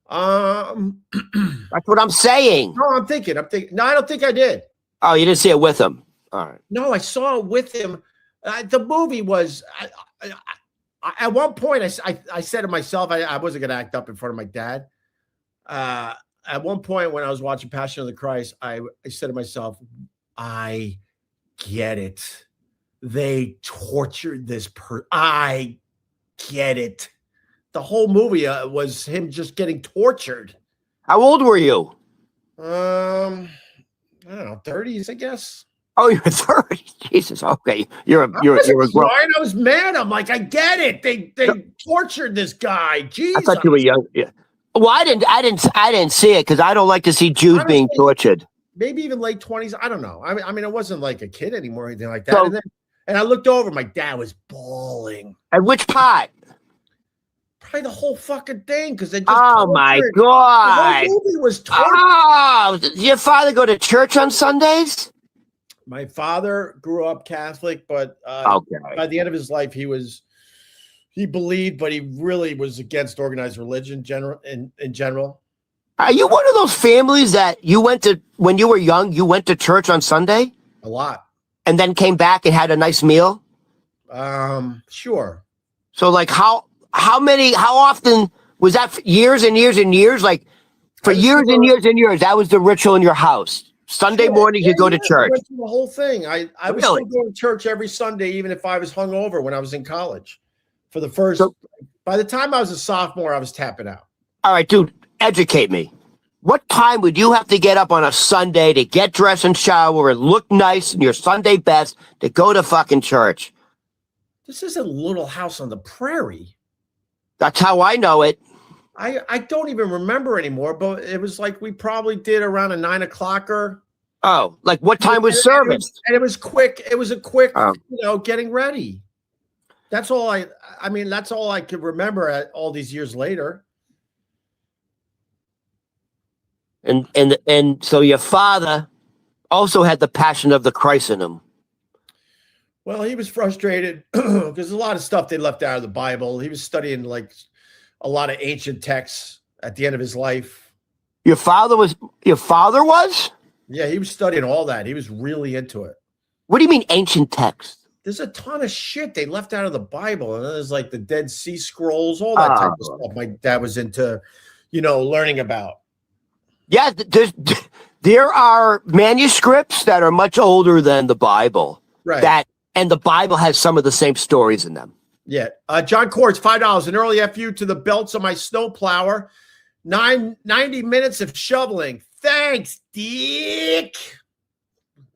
That's what I'm saying. No, I'm thinking. No, I don't think I did. Oh, you didn't see it with him. All right. No, I saw it with him. The movie was... at one point, I said to myself, I wasn't going to act up in front of my dad. At one point, when I was watching Passion of the Christ, I said to myself, I get it. They tortured this person. I get it. The whole movie was him just getting tortured. How old were you? I don't know, 30s, I guess. Oh, you're 30. Jesus. Okay. You're a grown. I was mad. I'm like, I get it. They tortured this guy. Jesus. I thought you were young. Yeah. Well, I didn't see it because I don't like to see Jews being tortured. Maybe even late 20s. I don't know. I mean, I wasn't like a kid anymore or anything like that. So, and I looked over. My dad was bawling. At which part? Probably the whole fucking thing because they just. Oh my God! The whole movie was tortured. Oh, did your father go to church on Sundays? My father grew up Catholic, but by the end of his life, he believed, but he really was against organized religion in general. Are you one of those families that you went to when you were young? You went to church on Sunday? A lot, and then came back and had a nice meal. Sure. So, like, how often Was that for years and years and years? Like for years and years and years, that was the ritual in your house. Sunday morning, you go to church. I went through the whole thing. I was still going to church every Sunday, even if I was hungover when I was in college. For the first, by the time I was a sophomore, I was tapping out. All right, dude, educate me. What time would you have to get up on a Sunday to get dressed and shower and look nice in your Sunday best to go to fucking church? This isn't Little House on the Prairie. That's how I know it. I don't even remember anymore, but it was like we probably did around a 9 o'clocker. Oh, like what time was service? And it was quick. It was a quick, getting ready. That's all that's all I could remember all these years later. And so your father also had the passion of the Christ in him. Well, he was frustrated because there's a lot of stuff they left out of the Bible. He was studying like a lot of ancient texts at the end of his life. Your father was? Yeah, he was studying all that. He was really into it. What do you mean ancient texts? There's a ton of shit they left out of the Bible. And there's like the Dead Sea Scrolls, all that type of stuff my dad was into, learning about. Yeah, there are manuscripts that are much older than the Bible. Right. And the Bible has some of the same stories in them. Yeah. John Cords, $5. An early FU to the belts of my snowplower. 90 minutes of shoveling. Thanks, Dick.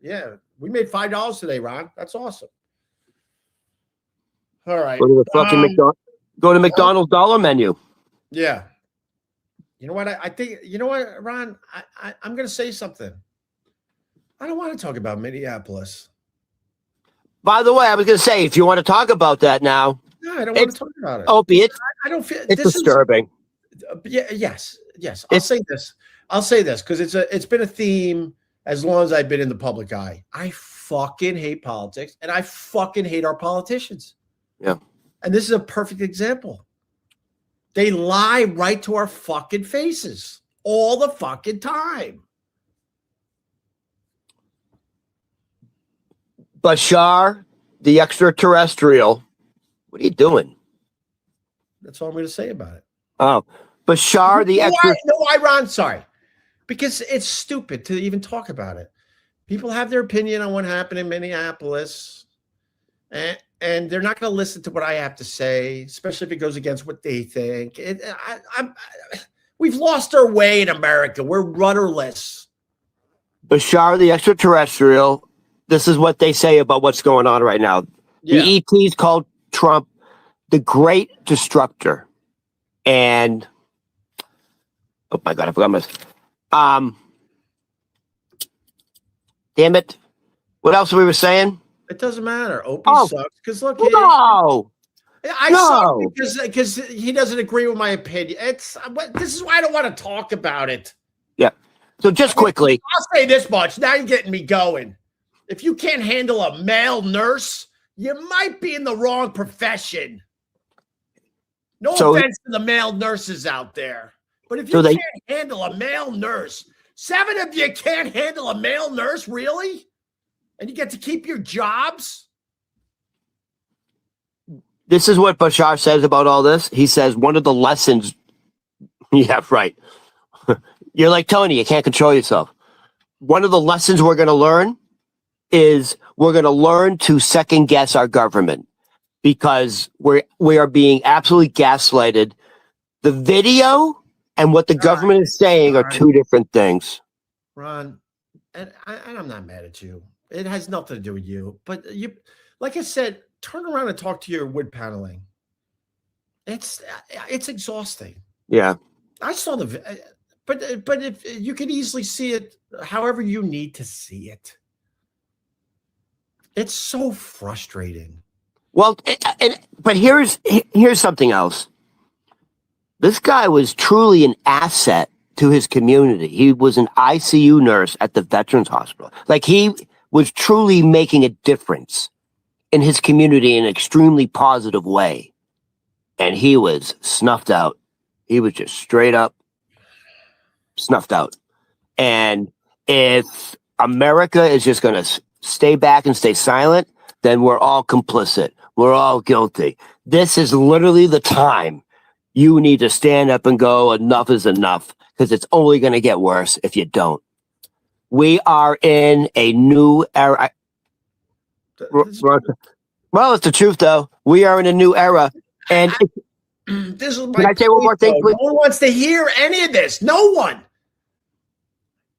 Yeah, we made $5 today, Ron. That's awesome. All right. Go to the fucking go to McDonald's dollar menu. Yeah. You know what? I think, Ron, I'm going to say something. I don't want to talk about Minneapolis. By the way, I was going to say, if you want to talk about that now. No, I don't want to talk about it. Opie, I don't feel it's disturbing. Yes. I'll say this because it's been a theme as long as I've been in the public eye. I fucking hate politics and I fucking hate our politicians. Yeah. And this is a perfect example. They lie right to our fucking faces all the fucking time. Bashar, the extraterrestrial. What are you doing? That's all I'm going to say about it. Oh, Bashar, the extraterrestrial. Ron, sorry. Because it's stupid to even talk about it. People have their opinion on what happened in Minneapolis. And they're not going to listen to what I have to say, especially if it goes against what they think. We've lost our way in America. We're rudderless. Bashar, the extraterrestrial. This is what they say about what's going on right now. Yeah. The ETs called Trump the Great Destructor. And, oh my God, I forgot my... damn it. What else we were saying? It doesn't matter. Opie sucks. Because look, I suck because he doesn't agree with my opinion. This is why I don't want to talk about it. Yeah. So just quickly, I'll say this much. Now you're getting me going. If you can't handle a male nurse, you might be in the wrong profession. No offense to the male nurses out there, but if you can't handle a male nurse, 7 of you can't handle a male nurse, really? And you get to keep your jobs? This is what Bashar says about all this. He says one of the lessons... Yeah, right. You're like Tony, you can't control yourself. One of the lessons we're going to learn is we're going to learn to second guess our government because we are being absolutely gaslighted. The video and what the government is saying are two different things. Ron, and I'm not mad at you. It has nothing to do with you. But you, like I said, turn around and talk to your wood paneling. It's exhausting. Yeah. I saw but if you can easily see it however you need to see it. It's so frustrating. Well, but here's something else. This guy was truly an asset to his community. He was an ICU nurse at the Veterans Hospital. Like he was truly making a difference in his community in an extremely positive way. And he was snuffed out. He was just straight up snuffed out. And if America is just going to stay back and stay silent, then we're all complicit. We're all guilty. This is literally the time you need to stand up and go, enough is enough, because it's only going to get worse if you don't. We are in a new era. Well, it's the truth, though. We are in a new era. And this is can I say one more thing, please? No one wants to hear any of this. No one.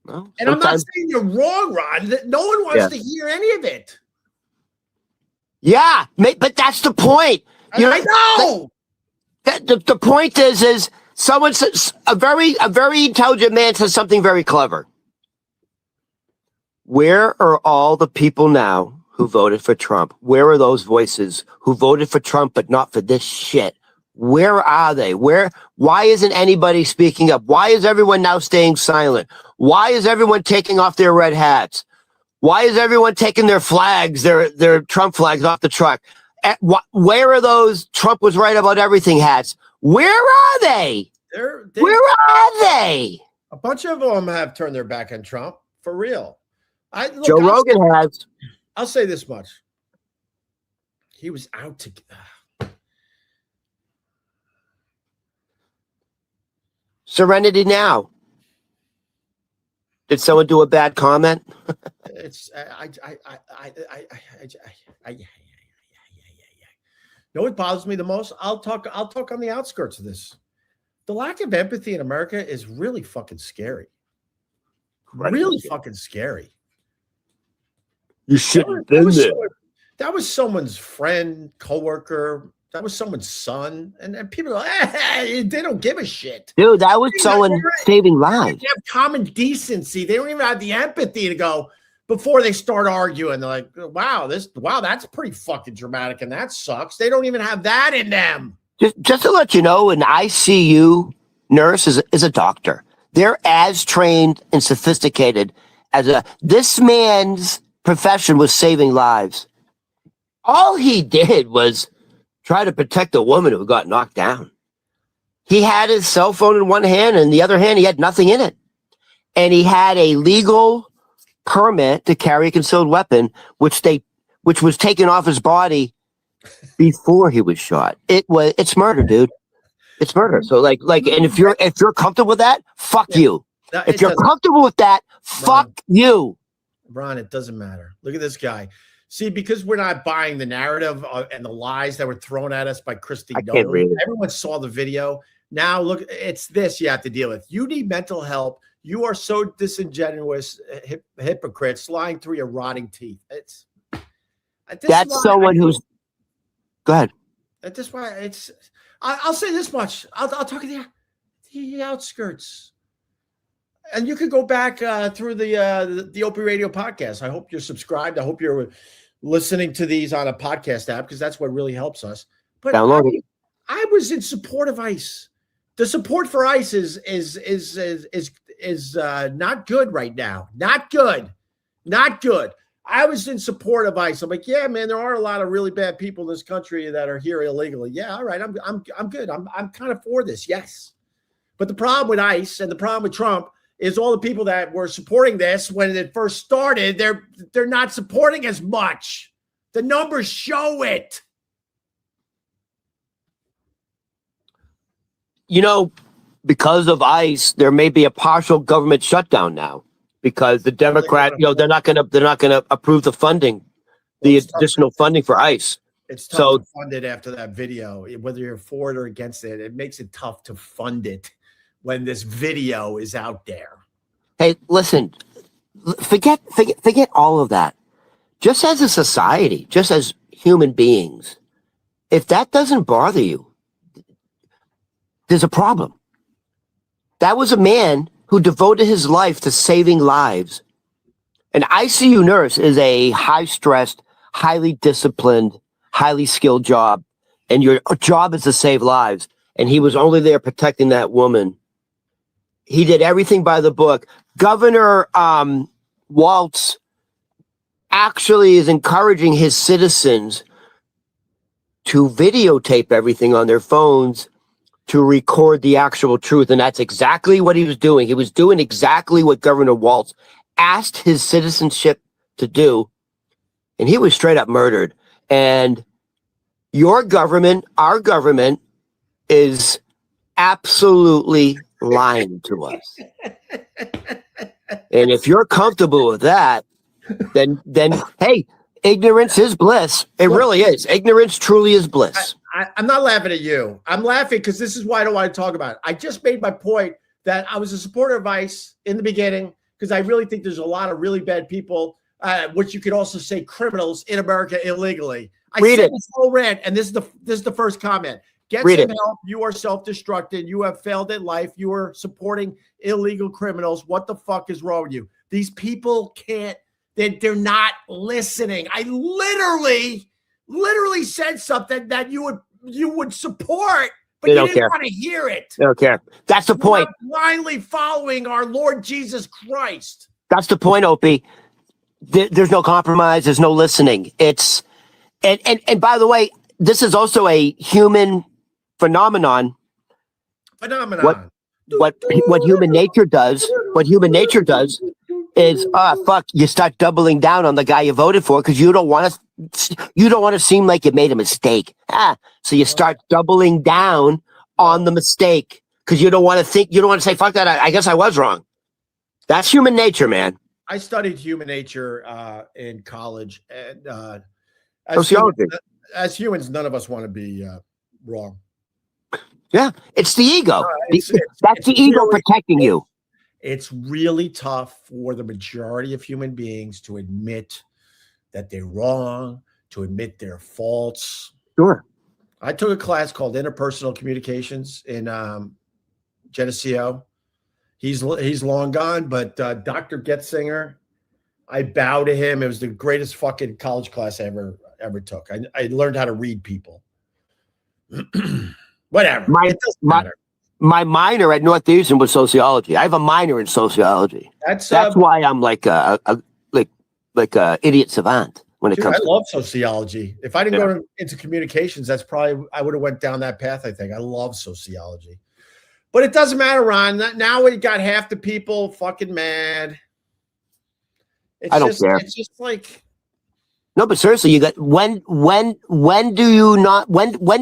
Well, and I'm not saying you're wrong, Ron. No one wants to hear any of it. Yeah, but that's the point. I know. The point is someone says, a very intelligent man says something very clever. Where are all the people now who voted for Trump? Where are those voices who voted for Trump but not for this shit? Where are they? Why isn't anybody speaking up? Why is everyone now staying silent? Why is everyone taking off their red hats? Why is everyone taking their flags, their Trump flags off the truck? Where are those Trump was right about everything hats? Where are they? Where are they? A bunch of them have turned their back on Trump, for real. Joe Rogan has. I'll say this much. He was out to... Serenity now. Did someone do a bad comment? It's you know what bothers me the most? I'll talk on the outskirts of this. The lack of empathy in America is really fucking scary. Really fucking scary. You shouldn't have been there. That was someone's friend, coworker. That was someone's son. And people are like, hey, they don't give a shit. Dude, that was someone saving lives. They have common decency. They don't even have the empathy to go before they start arguing. They're like, wow, that's pretty fucking dramatic and that sucks. They don't even have that in them. Just to let you know, an ICU nurse is a doctor. They're as trained and sophisticated as this man's profession was saving lives. All he did was try to protect a woman who got knocked down. He had his cell phone in one hand, and the other hand, he had nothing in it. And he had a legal permit to carry a concealed weapon, which was taken off his body before he was shot. It's murder, dude. It's murder. So and if you're comfortable with that, fuck you. No, if you're comfortable with that, fuck you. Ron, it doesn't matter. Look at this guy. See, because we're not buying the narrative and the lies that were thrown at us by Christy Nolan. Everyone saw the video. Now, look, it's this you have to deal with. You need mental help. You are so disingenuous, hypocrites, lying through your rotting teeth. That's someone who's... Go ahead. That's why it's... I'll say this much. I'll talk to the outskirts. And you could go back through the Opie Radio podcast. I hope you're subscribed. I hope you're listening to these on a podcast app because that's what really helps us. But I was in support of ICE. The support for ICE is not good right now. Not good. I was in support of ICE. I'm like, yeah, man, there are a lot of really bad people in this country that are here illegally. Yeah, all right, I'm good. I'm kind of for this. Yes, but the problem with ICE and the problem with Trump is all the people that were supporting this when it first started, they're not supporting as much. The numbers show it. You know, because of ICE, there may be a partial government shutdown now because the Democrat, they're not going to approve the funding, the additional funding for ICE. It's tough to fund it after that video, whether you're for it or against it. It makes it tough to fund it when this video is out there. Hey, listen, forget all of that. Just as a society, just as human beings, if that doesn't bother you, there's a problem. That was a man who devoted his life to saving lives. An ICU nurse is a high-stressed, highly disciplined, highly skilled job, and your job is to save lives. And he was only there protecting that woman. He did everything by the book. Governor Walz actually is encouraging his citizens to videotape everything on their phones to record the actual truth. And that's exactly what he was doing. He was doing exactly what Governor Walz asked his citizenship to do. And he was straight up murdered. And your government, our government, is absolutely lying to us. And if you're comfortable with that, then hey, ignorance is bliss. It really is. Ignorance truly is bliss. I'm not laughing at you. I'm laughing because this is why I don't want to talk about it. I just made my point that I was a supporter of ICE in the beginning because I really think there's a lot of really bad people, which you could also say criminals in America illegally. I said this whole rant, and this is the first comment. Get some help. You are self-destructed. You have failed at life. You are supporting illegal criminals. What the fuck is wrong with you? These people can't. They're not listening. I literally said something that you would support, but you didn't want to hear it. They don't care. That's the point. Blindly following our Lord Jesus Christ. That's the point, Opie. There's no compromise. There's no listening. It's and by the way, this is also a human phenomenon. What human nature does. What human nature does is fuck. You start doubling down on the guy you voted for because you don't want to seem like you made a mistake. So you start doubling down on the mistake because you don't want to say fuck that. I guess I was wrong. That's human nature, man. I studied human nature in college, and sociology. As humans, none of us want to be wrong. Yeah, it's the ego. That's the ego protecting you. It's really tough for the majority of human beings to admit that they're wrong, to admit their faults. Sure. I took a class called Interpersonal Communications in Geneseo. He's long gone, but Dr. Getzinger, I bow to him. It was the greatest fucking college class I ever took. I learned how to read people. Whatever. It doesn't matter. My minor at Northeastern was sociology. I have a minor in sociology. That's why I'm like a idiot savant when it comes. I love sociology. If I didn't go into communications, I would have went down that path. I think I love sociology, but it doesn't matter, Ron. Now we got half the people fucking mad. I don't care. It's just like. No, but seriously, you got when do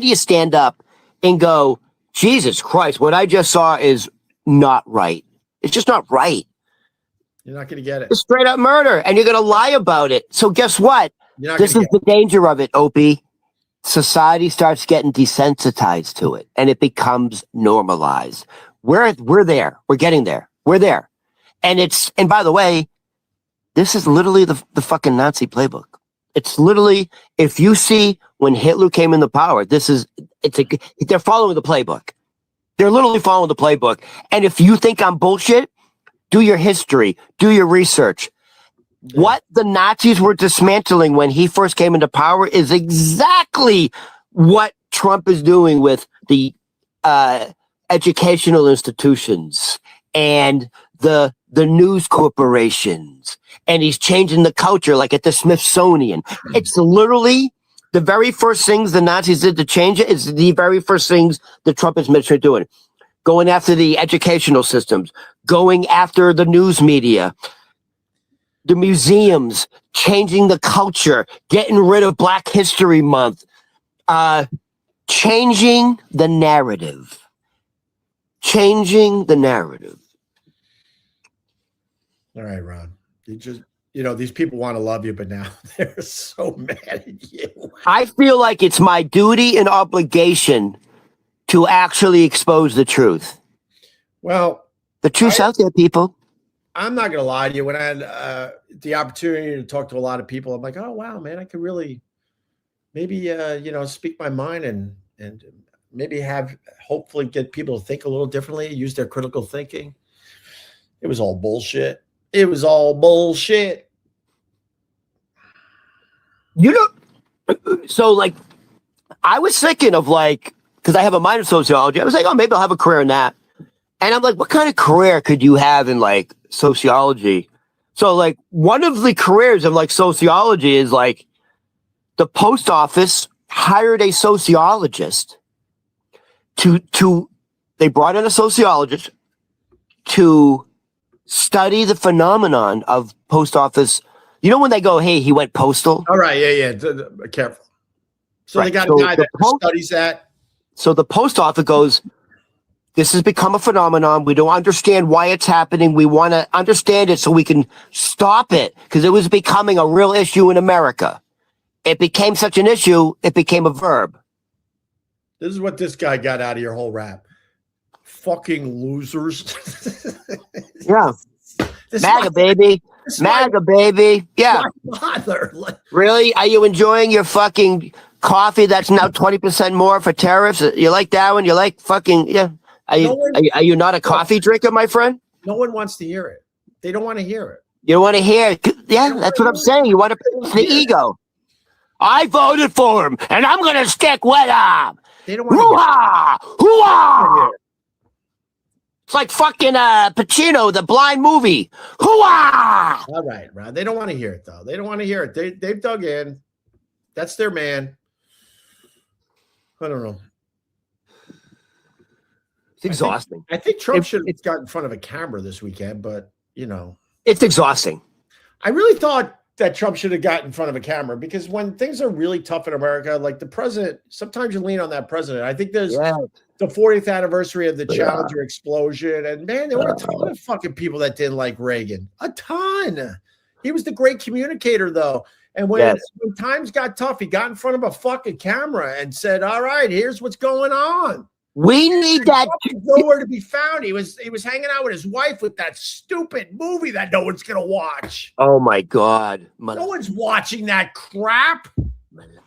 you stand up and go, Jesus Christ, what I just saw is not right. It's just not right. You're not going to get it. It's straight up murder, and you're going to lie about it. So guess what? This is the danger of it, Opie. Society starts getting desensitized to it, and it becomes normalized. We're there. We're getting there. We're there. And by the way, this is literally the fucking Nazi playbook. It's literally, if you see when Hitler came into power, they're following the playbook. They're literally following the playbook. And if you think I'm bullshit, do your history, do your research. Yeah. What the Nazis were dismantling when he first came into power is exactly what Trump is doing with the educational institutions and the news corporations. And he's changing the culture like at the Smithsonian. It's literally the very first things the Nazis did to change it is the very first things the Trump administration is doing. Going after the educational systems, going after the news media, the museums, changing the culture, getting rid of Black History Month, changing the narrative. Changing the narrative. All right, Ron. These people want to love you, but now they're so mad at you. I feel like it's my duty and obligation to actually expose the truth. Well, the truth's out there, people. I'm not going to lie to you. When I had the opportunity to talk to a lot of people, I'm like, oh, wow, man, I could really maybe, speak my mind and maybe hopefully get people to think a little differently, use their critical thinking. It was all bullshit. It was all bullshit. So like, I was thinking of like, because I have a minor in sociology, I was like, oh, maybe I'll have a career in that. And I'm like, what kind of career could you have in like sociology? So like, one of the careers of like sociology is like, the post office hired a sociologist they brought in a sociologist to study the phenomenon of post office. You know when they go, hey, he went postal? All right, yeah. Careful. So They got a guy that studies that. So the post office goes, This has become a phenomenon. We don't understand why it's happening. We want to understand it so we can stop it, because it was becoming a real issue in America. It became such an issue, it became a verb. This is what this guy got out of your whole rap. Fucking losers. Yeah. MAGA, baby. MAGA, baby. Yeah. Father. Really? Are you enjoying your fucking coffee that's now 20% more for tariffs? You like that one? You like fucking, yeah. Are you not a coffee drinker, my friend? No one wants to hear it. They don't want to hear it. You don't want to hear it? Yeah, that's what I'm saying. You want to, the ego. I voted for him, and I'm going to stick with him. They don't want to hear it. Hoo-ah! It's like fucking Pacino, the blind movie. Hoo-ah! All right, Ron. They don't want to hear it, though. They don't want to hear it. They've dug in. That's their man. I don't know. It's exhausting. I think Trump should have got in front of a camera this weekend, but, you know. It's exhausting. I really thought that Trump should have got in front of a camera, because when things are really tough in America, like the president, sometimes you lean on that president. I think there's the 40th anniversary of the Challenger explosion. And, man, there were a ton of fucking people that didn't like Reagan. A ton. He was the great communicator, though. And when times got tough, he got in front of a fucking camera and said, all right, here's what's going on. We need that. Nowhere to be found. He was hanging out with his wife with that stupid movie that no one's gonna watch. Oh my God! No one's watching that crap. Melania.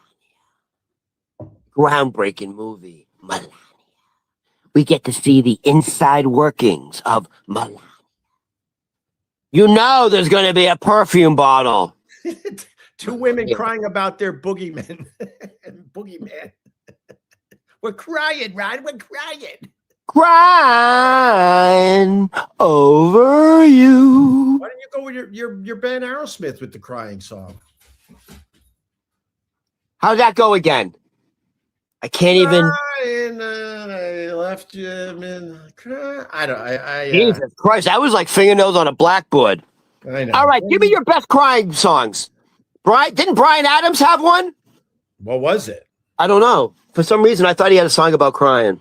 Groundbreaking movie, Melania. We get to see the inside workings of Melania. You know, there's going to be a perfume bottle. Two women crying about their boogeyman. Boogeyman. We're crying, Ron. We're crying. Crying over you. Why don't you go with your band Aerosmith with the crying song? How'd that go again? I can't even. I left you in. Jesus Christ, that was like fingernails on a blackboard. I know. All right, give me your best crying songs. Didn't Bryan Adams have one? What was it? I don't know. For some reason, I thought he had a song about crying.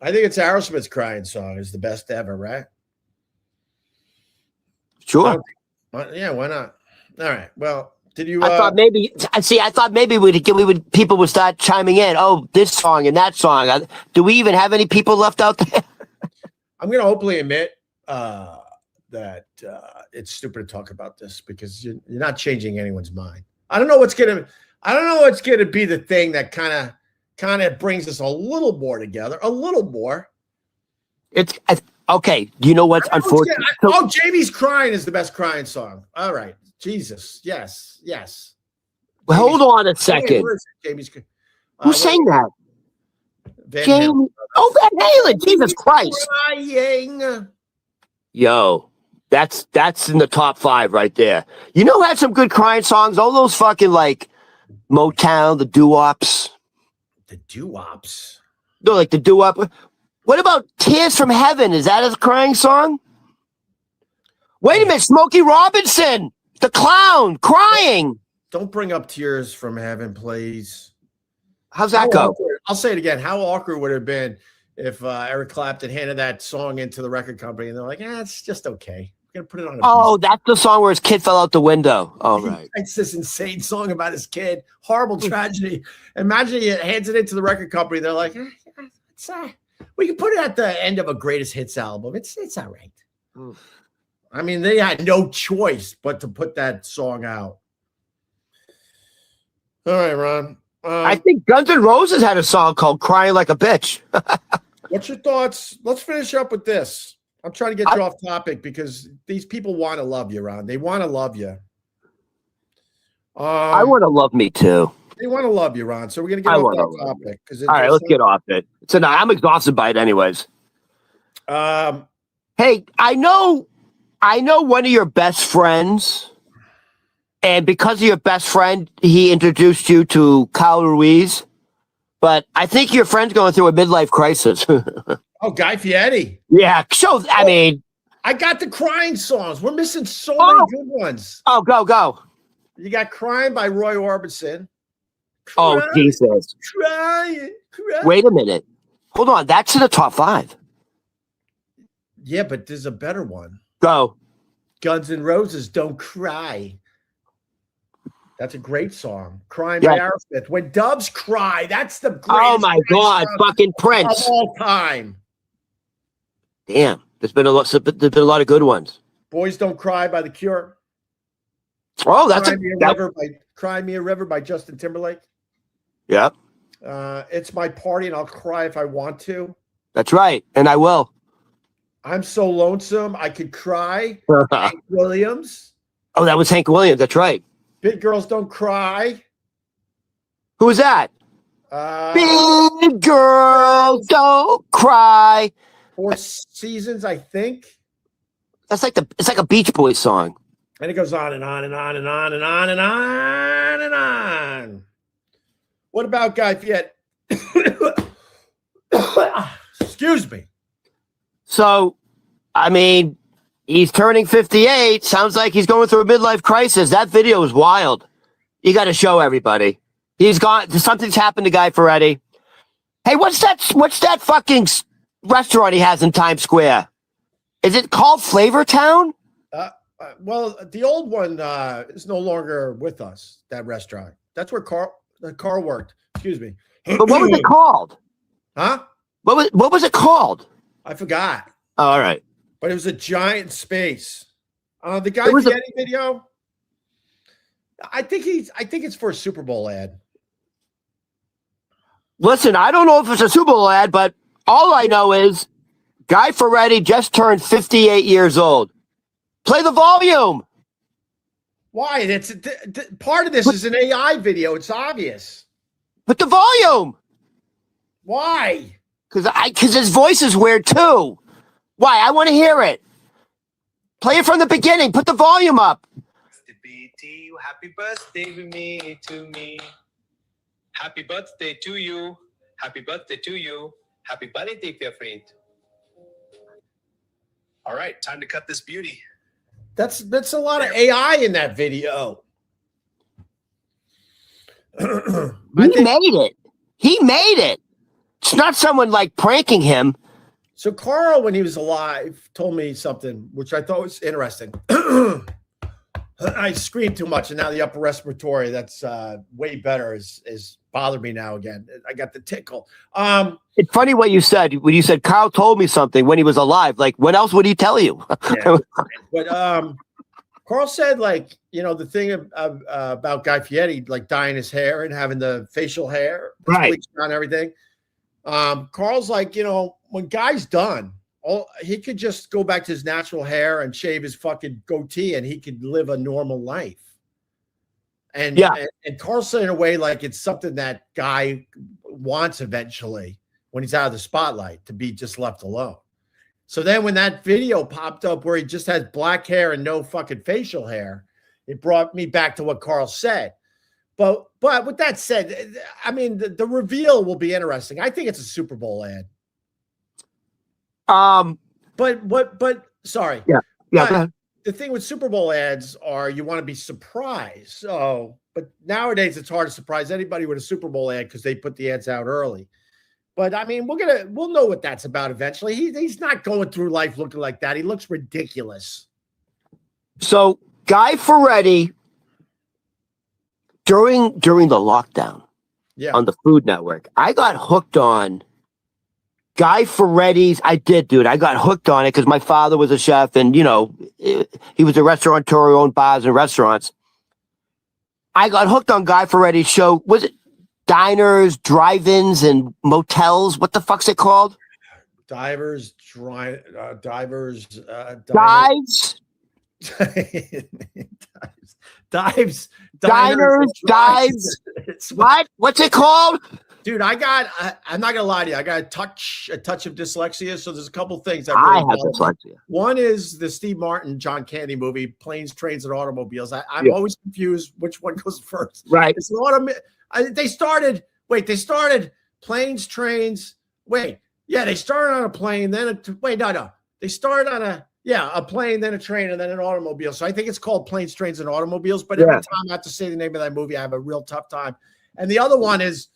I think it's Aerosmith's crying song is the best ever, right? Sure. Yeah, why not? All right. Well, did you? I thought maybe people would start chiming in. Oh, this song and that song. Do we even have any people left out there? I'm going to openly admit that it's stupid to talk about this because you're not changing anyone's mind. I don't know what's going to be the thing that kind of brings us a little more together, a little more. It's okay. You know what's unfortunate? Jamie's Crying is the best crying song. All right. Jesus. Yes. Well, hold on a second. Jamie's. Who sang that? Van Jamie. Halen. Oh, Van Halen. Jesus Christ. Crying. Yo, that's in the top 5 right there. You know who had some good crying songs? All those fucking like Motown, the doo-wops. The doo-wops. No, like the doo-wop. What about Tears from Heaven? Is that a crying song? Wait a minute, Smokey Robinson, the clown, crying. Don't bring up Tears from Heaven, please. How's that go? I'll say it again. How awkward would it have been if Eric Clapton handed that song into the record company and they're like, it's just okay. We're going to put it on. That's the song where his kid fell out the window. Oh, right. It's this insane song about his kid. Horrible tragedy. Imagine he hands it into the record company. They're like, we can put it at the end of a greatest hits album. It's all right. Oof. I mean, they had no choice but to put that song out. All right, Ron. I think Guns N' Roses had a song called Crying Like a Bitch. What's your thoughts? Let's finish up with this. I'm trying to get you off topic because these people want to love you, Ron. They want to love you. I want to love me too. They want to love you, Ron. So we're going to get off that topic. All right, let's get off it. I'm exhausted by it anyways. Hey, I know one of your best friends, and because of your best friend, he introduced you to Kyle Ruiz. But I think your friend's going through a midlife crisis. Guy Fieri. Yeah, I got the crying songs. We're missing so many good ones. Oh, go. You got Crying by Roy Orbison. Jesus. Crying. Wait a minute. Hold on. That's in the top 5. Yeah, but there's a better one. Go. Guns N' Roses, Don't Cry. That's a great song. Crying by Aerosmith. When Doves Cry, that's the greatest. Oh my God, fucking Prince of all time. Damn, there's been a lot of good ones. Boys Don't Cry by The Cure. Oh, that's Cry Me a River by Justin Timberlake. Yep. It's My Party and I'll Cry If I Want to. That's right, and I will. I'm So Lonesome I Could Cry. Hank Williams. Oh, that was Hank Williams. That's right. Big Girls Don't Cry. Who was that? Big Girls Don't Cry. Four Seasons, I think. It's like a Beach Boys song. And it goes on and on and on and on and on and on and on. What about Guy Fieri? Excuse me. So, I mean, he's turning 58. Sounds like he's going through a midlife crisis. That video is wild. You got to show everybody. He's gone. Something's happened to Guy Fieri. Hey, what's that fucking restaurant he has in Times Square? Is it called Flavor Town? Well, the old one is no longer with us. That restaurant. That's where Carl worked. Excuse me. But what was it called? Huh? What was it called? I forgot. Oh, all right. But it was a giant space. The Guy Fieri video. I think it's for a Super Bowl ad. Listen, I don't know if it's a Super Bowl ad, but all I know is Guy Fieri just turned 58 years old. Play the volume. Why? It's part of this is an AI video. It's obvious. Put the volume. Why? Because his voice is weird too. Why? I want to hear it. Play it from the beginning. Put the volume up. Happy birthday to me. Happy birthday to you. Happy birthday to you. Happy birthday, dear friend. All right, time to cut this beauty. That's a lot of AI in that video. He made it. He made it. It's not someone like pranking him. So Carl, when he was alive, told me something which I thought was interesting. I screamed too much, and now the upper respiratory that's way better is bothering me now again. I got the tickle. It's funny what you said when you said Carl told me something when he was alive. Like, what else would he tell you? Yeah. But Carl said, like, the thing about Guy Fieri, like dyeing his hair and having the facial hair, right, on everything. Carl's like, when Guy's done, he could just go back to his natural hair and shave his fucking goatee, and he could live a normal life. And and Carl said in a way like it's something that Guy wants eventually when he's out of the spotlight to be just left alone. So then when that video popped up where he just has black hair and no fucking facial hair, it brought me back to what Carl said. But with that said, I mean, the reveal will be interesting. I think it's a Super Bowl ad. But sorry. Yeah. But the thing with Super Bowl ads are you want to be surprised. So, but nowadays it's hard to surprise anybody with a Super Bowl ad because they put the ads out early. But I mean, we'll know what that's about eventually. He's not going through life looking like that. He looks ridiculous. So Guy Fieri during the lockdown on the Food Network, I got hooked on Guy Fieri's. I got hooked on it because my father was a chef and, he was a restaurateur who owned bars and restaurants. I got hooked on Guy Fieri's show. Was it diners, drive-ins, and motels? What the fuck's it called? Dives. Dives. Diners, dives. What? What's it called? Dude, I'm not gonna lie to you. I got a touch of dyslexia. So there's a couple things that I have dyslexia. One is the Steve Martin, John Candy movie, Planes, Trains, and Automobiles. I'm always confused which one goes first. Right. It's they started Planes, Trains. They started on a plane, then they started on a plane, then a train, and then an automobile. So I think it's called Planes, Trains, and Automobiles. But every time I have to say the name of that movie, I have a real tough time. And the other one is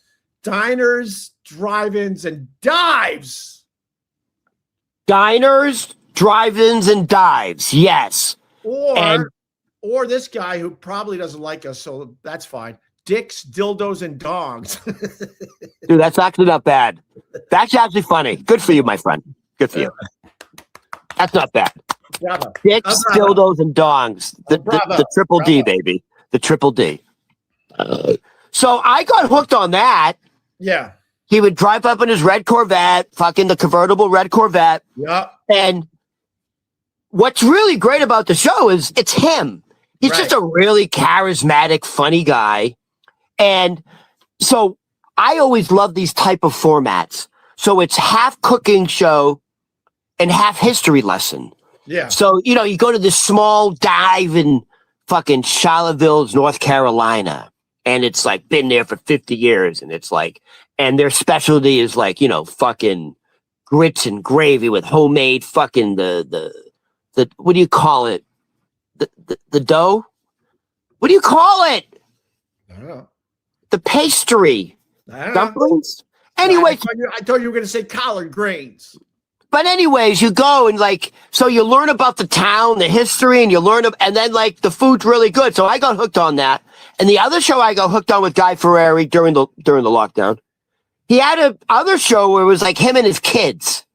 Diners, Drive-ins, and Dives. Diners, drive-ins and dives. Yes. Or this guy who probably doesn't like us, so that's fine. Dicks, dildos, and dongs. Dude, that's actually not bad. That's actually funny. Good for you, my friend. Good for you. That's not bad. Bravo. Dicks, dildos, and dongs. The triple D, baby. The triple D. So I got hooked on that. Yeah. He would drive up in his red Corvette, fucking the convertible red Corvette. Yeah. And what's really great about the show is it's him. He's just a really charismatic, funny guy. And so I always love these type of formats. So it's half cooking show and half history lesson. Yeah. So, you go to this small dive in fucking Charlottesville, North Carolina. And it's like been there for 50 years. And it's like, and their specialty is like, fucking grits and gravy with homemade fucking the what do you call it? The dough? What do you call it? I don't know. The pastry. Dumplings? Anyways. I thought you were going to say collard greens. But anyways, you go and so you learn about the town, the history, and you learn, and then the food's really good. So I got hooked on that. And the other show I got hooked on with Guy Fieri during the lockdown. He had a other show where it was him and his kids.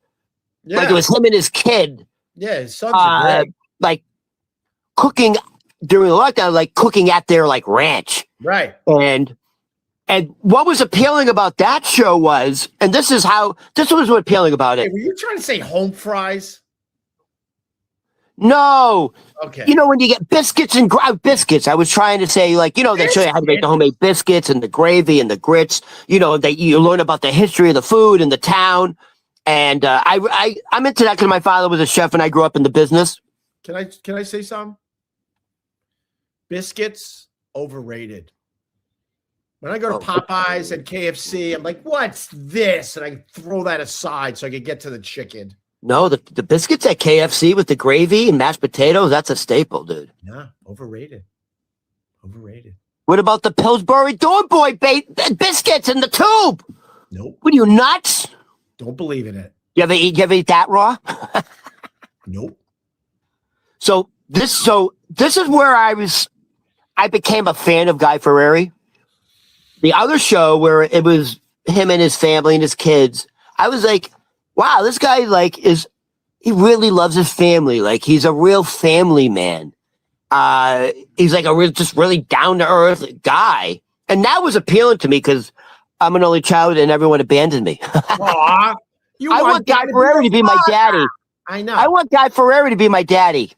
Yeah. It was him and his kid. Yeah, his sons are great. Cooking during the lockdown, cooking at their ranch. Right. And what was appealing about that show was, and this was what appealing about it. Were you trying to say home fries? No. Okay. When you get biscuits and biscuits, I was trying to say they show you how to make the homemade biscuits and the gravy and the grits. That you learn about the history of the food and the town. And I'm into that because my father was a chef and I grew up in the business. Can I say something? Biscuits overrated. When I go to Popeyes and KFC, I'm like, what's this? And I throw that aside so I can get to the chicken. No, the biscuits at KFC with the gravy and mashed potatoes, that's a staple, dude. Yeah, overrated. Overrated. What about the Pillsbury Doughboy biscuits in the tube? Nope. What are you, nuts? Don't believe in it. You ever eat that raw? Nope. So this is where I became a fan of Guy Fieri. The other show where it was him and his family and his kids, I was like, wow, this guy he really loves his family. He's a real family man. He's just really down to earth guy. And that was appealing to me because I'm an only child and everyone abandoned me. Aww, I want Guy Fieri to be my daddy. I know. I want Guy Fieri to be my daddy.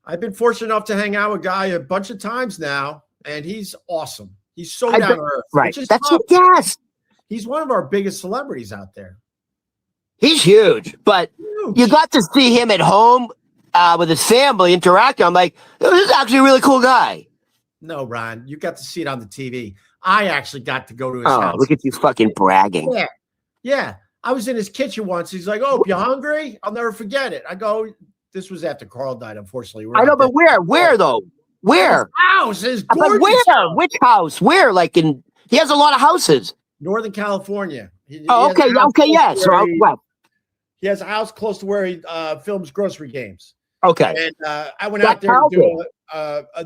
I've been fortunate enough to hang out with Guy a bunch of times now, and he's awesome. He's so down to earth. Right. That's what yes. He's one of our biggest celebrities out there. He's huge, but you got to see him at home with his family interacting. I'm like, this is actually a really cool guy. No, Ron, you got to see it on the TV. I actually got to go to his house. Look at you fucking bragging. Yeah. Yeah. I was in his kitchen once. He's like, oh, you hungry? I'll never forget it. I go, this was after Carl died, unfortunately. I know, but where though? Where? His house is gorgeous. But where? Which house? Where? He has a lot of houses. Northern California. Okay, yeah. So he has a house close to where he films Grocery Games. Okay. And I went out there to do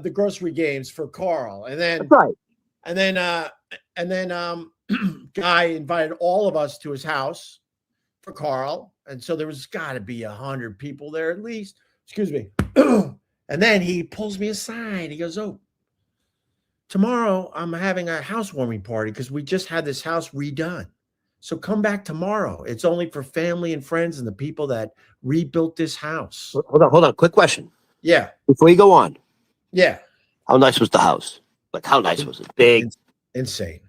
the Grocery Games for Carl. And then that's right. And then Guy invited all of us to his house for Carl. And so there was got to be 100 people there at least. Excuse me. And then he pulls me aside. He goes, oh, tomorrow I'm having a housewarming party because we just had this house redone. So come back tomorrow. It's only for family and friends and the people that rebuilt this house. Hold on. Quick question. Yeah. Before you go on. Yeah. How nice was the house? How nice was it? Big. Insane.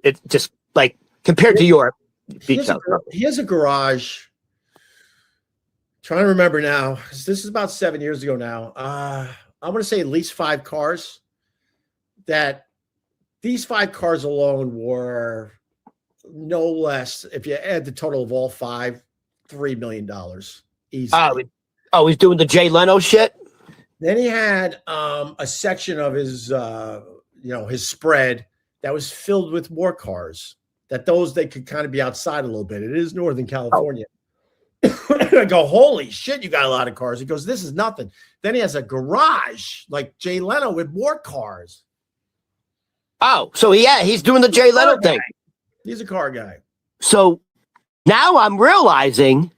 It just compared to your beach house. He has a garage. Trying to remember now. This is about 7 years ago now. I want to say at least 5 cars. That these 5 cars alone were no less, if you add the total of all 5, $3 million easily. He's doing the Jay Leno shit. Then he had a section of his his spread that was filled with more cars. They could kind of be outside a little bit. It is Northern California. I go, holy shit, you got a lot of cars. He goes, this is nothing. Then he has a garage like Jay Leno with more cars. Oh, so he's doing the Jay Leno thing. He's a car guy. So now I'm realizing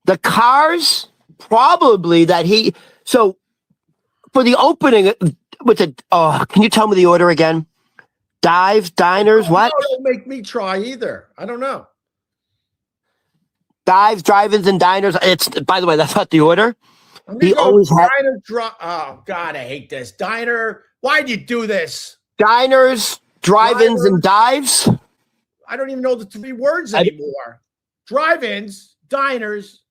the cars probably that so for the opening with can you tell me the order again? Dives, diners, what? Don't make me try either. I don't know. Dives, drive-ins, and diners. It's, by the way, that's not the order. He always had diner. Oh God, I hate this diner. Why'd you do this? Diners, drive-ins, and dives. I don't even know the 3 words anymore. Drive-ins, diners,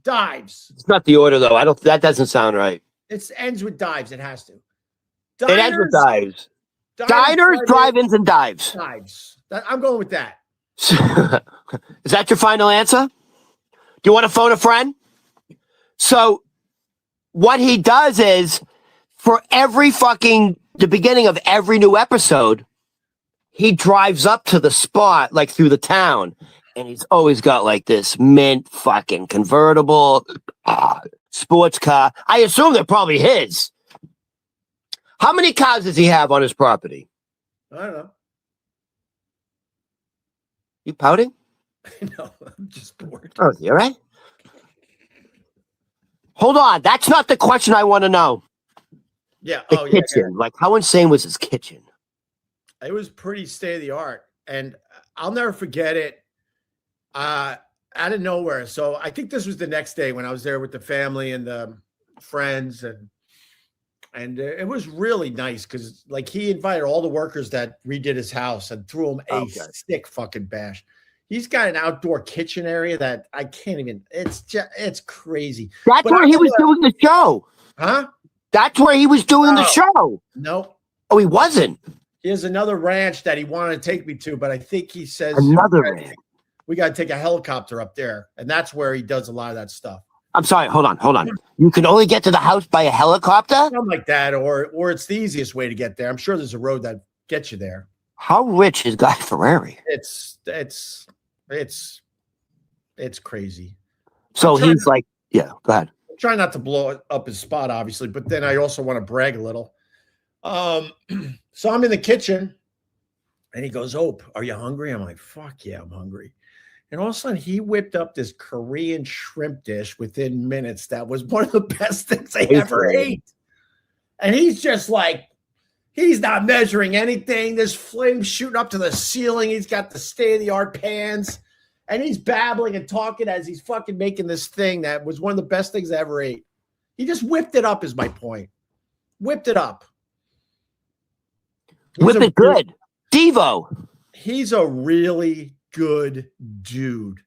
dives. It's not the order though. That doesn't sound right. It ends with dives. It has to. Diners, it ends with dives. Diners, drive-ins, and dives. Dives. I'm going with that. Is that your final answer? Do you want to phone a friend? So what he does is for the beginning of every new episode, he drives up to the spot, like through the town, and he's always got like this mint fucking convertible sports car. I assume they're probably his. How many cars does he have on his property? I don't know. You pouting? No, I'm just bored. Oh, you all right? Hold on. That's not the question I want to know. Yeah. The kitchen. Like, how insane was his kitchen? It was pretty state of the art. And I'll never forget it. Out of nowhere. So I think this was the next day when I was there with the family and the friends. And it was really nice because, like, he invited all the workers that redid his house and threw him a sick fucking bash. He's got an outdoor kitchen area that I can't even. It's crazy. That's where he was doing the show, huh? That's where he was doing the show. No. Oh, he wasn't. He has another ranch that he wanted to take me to, but I think he says another ranch. We got to take a helicopter up there, and that's where he does a lot of that stuff. I'm sorry. Hold on. You can only get to the house by a helicopter? Something like that, or it's the easiest way to get there. I'm sure there's a road that gets you there. How rich is Guy Ferrari? It's crazy. So he's like, yeah, go ahead. I'm trying not to blow up his spot, obviously, but then I also want to brag a little. So I'm in the kitchen, and he goes, "Ope, are you hungry?" I'm like, "Fuck yeah, I'm hungry." And all of a sudden, he whipped up this Korean shrimp dish within minutes. That was one of the best things I ever ate. And he's just like, he's not measuring anything. There's flames shooting up to the ceiling. He's got the state-of-the-art pans. And he's babbling and talking as he's fucking making this thing that was one of the best things I ever ate. He just whipped it up is my point. Whipped it up. Whip it good. Devo. He's a really good dude.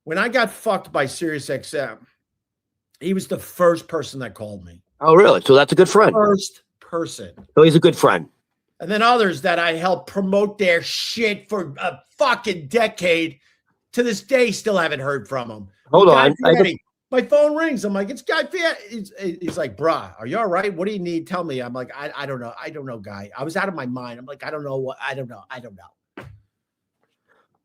When I got fucked by SiriusXM, he was the first person that called me. Oh, really? So that's a good friend. First person. So he's a good friend. And then others that I helped promote their shit for a fucking decade. To this day, still haven't heard from him. Hold on. My phone rings. I'm like, it's Guy Fieri. He's like, bruh, are you all right? What do you need? Tell me. I'm like, I don't know. I don't know, Guy. I was out of my mind. I'm like, I don't know. I don't know.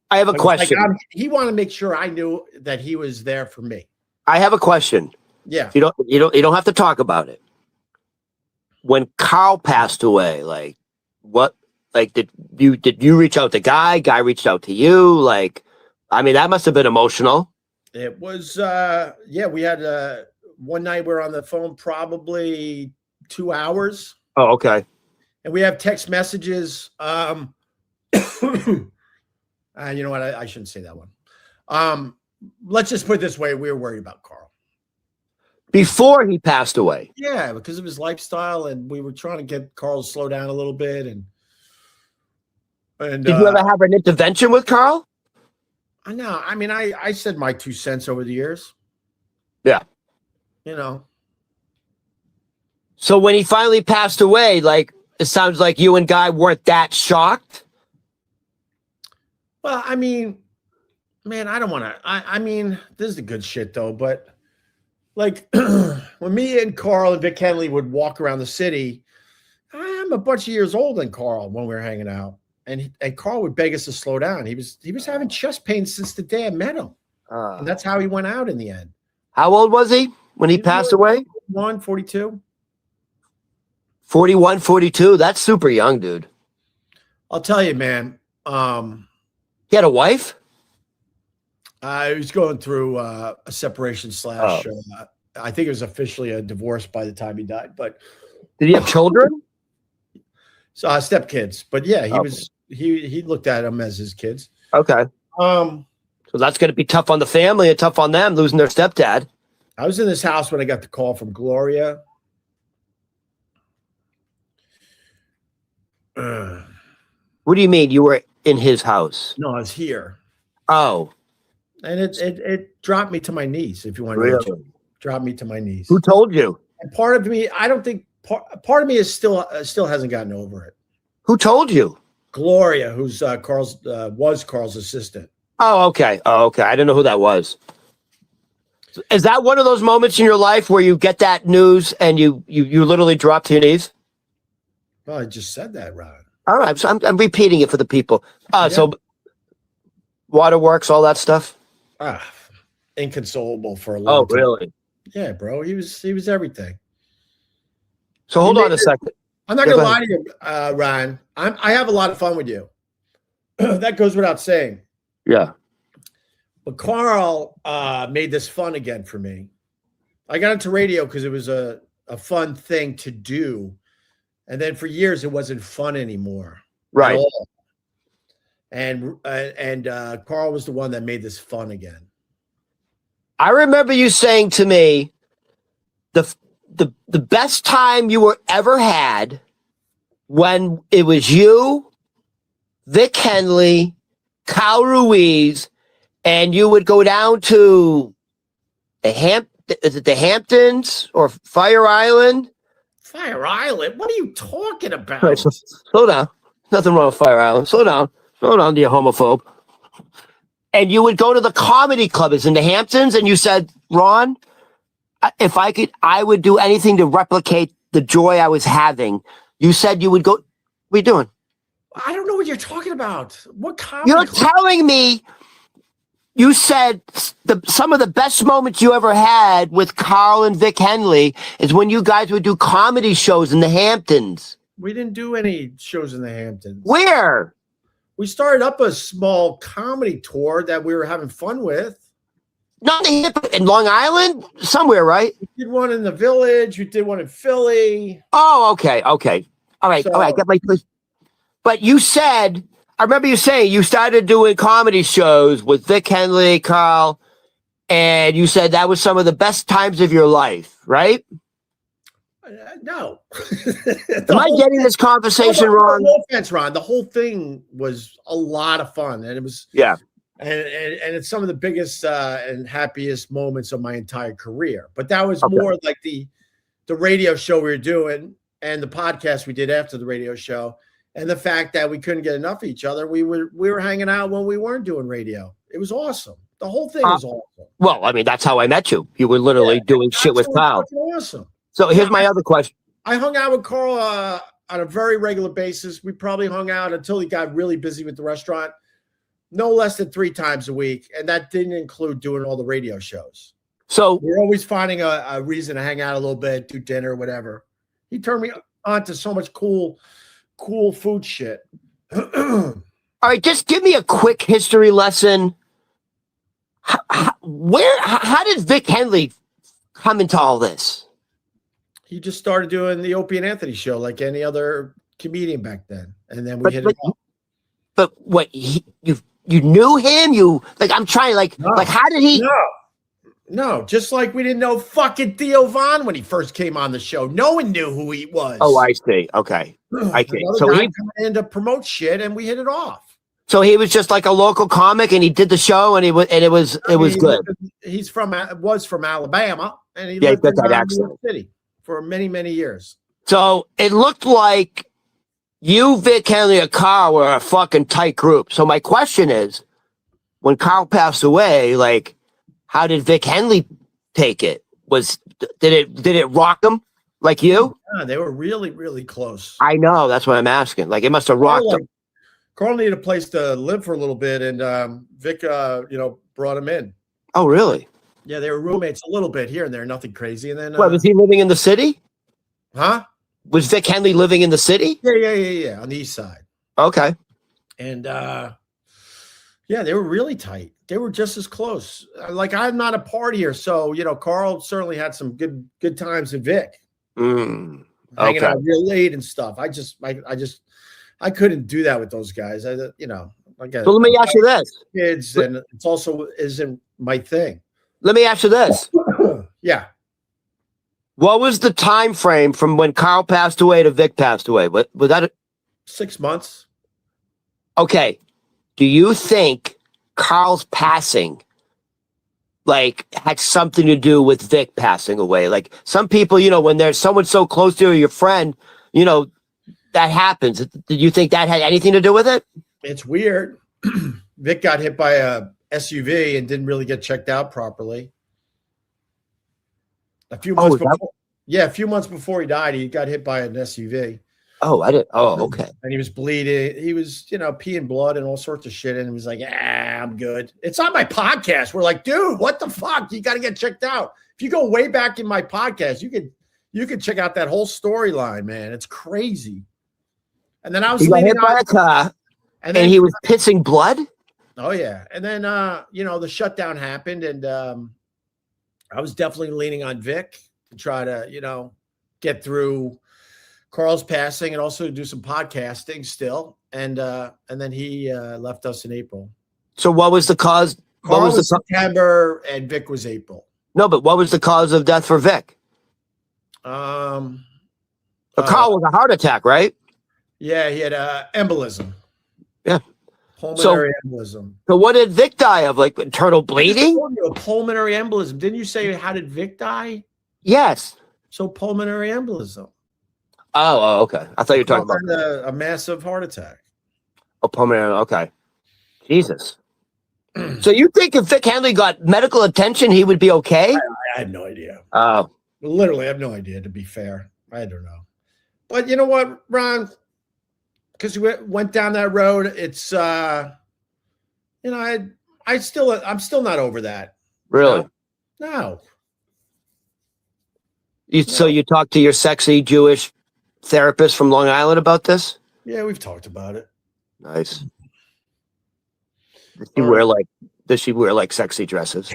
I have a question. Like, he wanted to make sure I knew that he was there for me. I have a question. Yeah. You don't have to talk about it. When Carl passed away, like what? Like did you reach out to Guy? Guy reached out to you? Like, I mean, that must have been emotional. It was, we had one night we were on the phone probably 2 hours. Oh, okay. And we have text messages. You know what? I shouldn't say that one. Let's just put it this way. We were worried about Carl. Before he passed away? Yeah, because of his lifestyle. And we were trying to get Carl to slow down a little bit. And did you ever have an intervention with Carl? No, I mean, I said my 2 cents over the years. Yeah. You know. So when he finally passed away, like, it sounds like you and Guy weren't that shocked. Well, I mean, man, I don't want to. I mean, this is the good shit, though. But, like, when me and Carl and Vic Henley would walk around the city, I'm a bunch of years older than Carl when we were hanging out. And Carl would beg us to slow down. He was having chest pain since the day I met him. And that's how he went out in the end. How old was he when he passed away? 42. 41, 42. That's super young, dude. I'll tell you, man. He had a wife? He was going through a separation / I think it was officially a divorce by the time he died. But did he have children? So stepkids. But yeah, he looked at them as his kids. Okay. So that's going to be tough on the family and tough on them losing their stepdad. I was in this house when I got the call from Gloria. What do you mean you were in his house? No, I was here. Oh. And it dropped me to my knees, if you want really? to drop me to my knees. Who told you? And part of me, I don't think part of me is still hasn't gotten over it. Who told you? Gloria, who's was Carl's assistant. Oh, okay. I didn't know who that was. Is that one of those moments in your life where you get that news and you literally drop to your knees? Well, I just said that, Ron. All right, so I'm repeating it for the people. So waterworks, all that stuff. Inconsolable for a long time. Really? Yeah, bro. He was everything. So hold on a second. I'm not gonna lie to you, Ryan. I have a lot of fun with you. That goes without saying. Yeah. But Carl made this fun again for me. I got into radio because it was a fun thing to do. And then for years, it wasn't fun anymore. Right. And Carl was the one that made this fun again. I remember you saying to me, the best time you were ever had when it was you, Vic Henley, Kyle Ruiz, and you would go down to the Hamptons or Fire Island? Fire Island? What are you talking about? Right, so slow down. Nothing wrong with Fire Island. Slow down, you homophobe. And you would go to the comedy clubs in the Hamptons, and you said, Ron, if I could, I would do anything to replicate the joy I was having. You said you would go. What are you doing? I don't know what you're talking about. What comedy? You're telling me you said some of the best moments you ever had with Carl and Vic Henley is when you guys would do comedy shows in the Hamptons. We didn't do any shows in the Hamptons. Where? We started up a small comedy tour that we were having fun with. Not in Long Island? Somewhere, right? We did one in the Village. We did one in Philly. Oh, okay. All right. Get my place. But you said, I remember you saying you started doing comedy shows with Vic Henley, Carl, and you said that was some of the best times of your life, right? No. Am I getting this conversation wrong? No offense, Ron. The whole thing was a lot of fun, and it was and it's some of the biggest and happiest moments of my entire career. But that was more like the radio show we were doing and the podcast we did after the radio show, and the fact that we couldn't get enough of each other. We were hanging out when we weren't doing radio. It was awesome. The whole thing was awesome. Well, I mean, that's how I met you. You were literally doing shit with Kyle. Awesome. So here's my other question. I hung out with Carl on a very regular basis. We probably hung out until he got really busy with the restaurant, no less than 3 times a week. And that didn't include doing all the radio shows. So we're always finding a reason to hang out a little bit, do dinner, whatever. He turned me on to so much cool food shit. All right, just give me a quick history lesson. How did Vic Henley come into all this? He just started doing the Opie and Anthony show like any other comedian back then, and then we hit it off. But what you knew him? I'm trying how did he? No, just like we didn't know fucking Theo Von when he first came on the show. No one knew who he was. Oh, I see. Okay, I see. So he come in to promote shit, and we hit it off. So he was just like a local comic, and he did the show, and it was good. He's from Alabama, and he lived in New York City for many, many years. So it looked like you, Vic Henley, and Carl were a fucking tight group. So my question is, when Carl passed away, how did Vic Henley take it? Did it rock him like you? Yeah, they were really, really close. I know. That's what I'm asking. It must have rocked him. Carl needed a place to live for a little bit, and Vic, brought him in. Oh, really? Yeah, they were roommates a little bit here and there, nothing crazy. And then, what, was he living in the city? Huh? Was Vic Henley living in the city? Yeah, on the east side. Okay. And yeah, they were really tight. They were just as close. Like, I'm not a partier, so Carl certainly had some good times with Vic. Okay. Hanging out real late and stuff. I couldn't do that with those guys. So let me ask you this. Kids, and it's also isn't my thing. Let me ask you this. Yeah. What was the time frame from when Carl passed away to Vic passed away? Was that 6 months? Okay. Do you think Carl's passing had something to do with Vic passing away? Like, some people, when there's someone so close to you, your friend, that happens. Did you think that had anything to do with it? It's weird. Vic got hit by a SUV and didn't really get checked out properly. A few months before he died, he got hit by an SUV. Oh, I didn't. Oh, okay. And he was bleeding. He was, peeing blood and all sorts of shit. And he was like, I'm good. It's on my podcast. We're like, dude, what the fuck? You got to get checked out. If you go way back in my podcast, you could check out that whole storyline, man. It's crazy. And then I was hit by a car and he was pissing blood. Oh yeah. And then, the shutdown happened, and I was definitely leaning on Vic to try to, get through Carl's passing and also do some podcasting still. And then he left us in April. So what was the cause? Carl was September and Vic was April. No, but what was the cause of death for Vic? Carl was a heart attack, right? Yeah, he had embolism. Yeah. Pulmonary embolism. So what did Vic die of? Like internal bleeding? A pulmonary embolism. Didn't you say, how did Vic die? Yes. So pulmonary embolism. Oh, okay. I thought you were talking about a massive heart attack. Oh, pulmonary. Okay. Jesus. So you think if Vic Henley got medical attention, he would be okay? I had no idea. Oh. Literally, I have no idea, to be fair. I don't know. But you know what, Ron? Because we went down that road, it's I'm still not over that. Really? No. So you talked to your sexy Jewish therapist from Long Island about this? Yeah, we've talked about it. Nice. Does she wear like sexy dresses?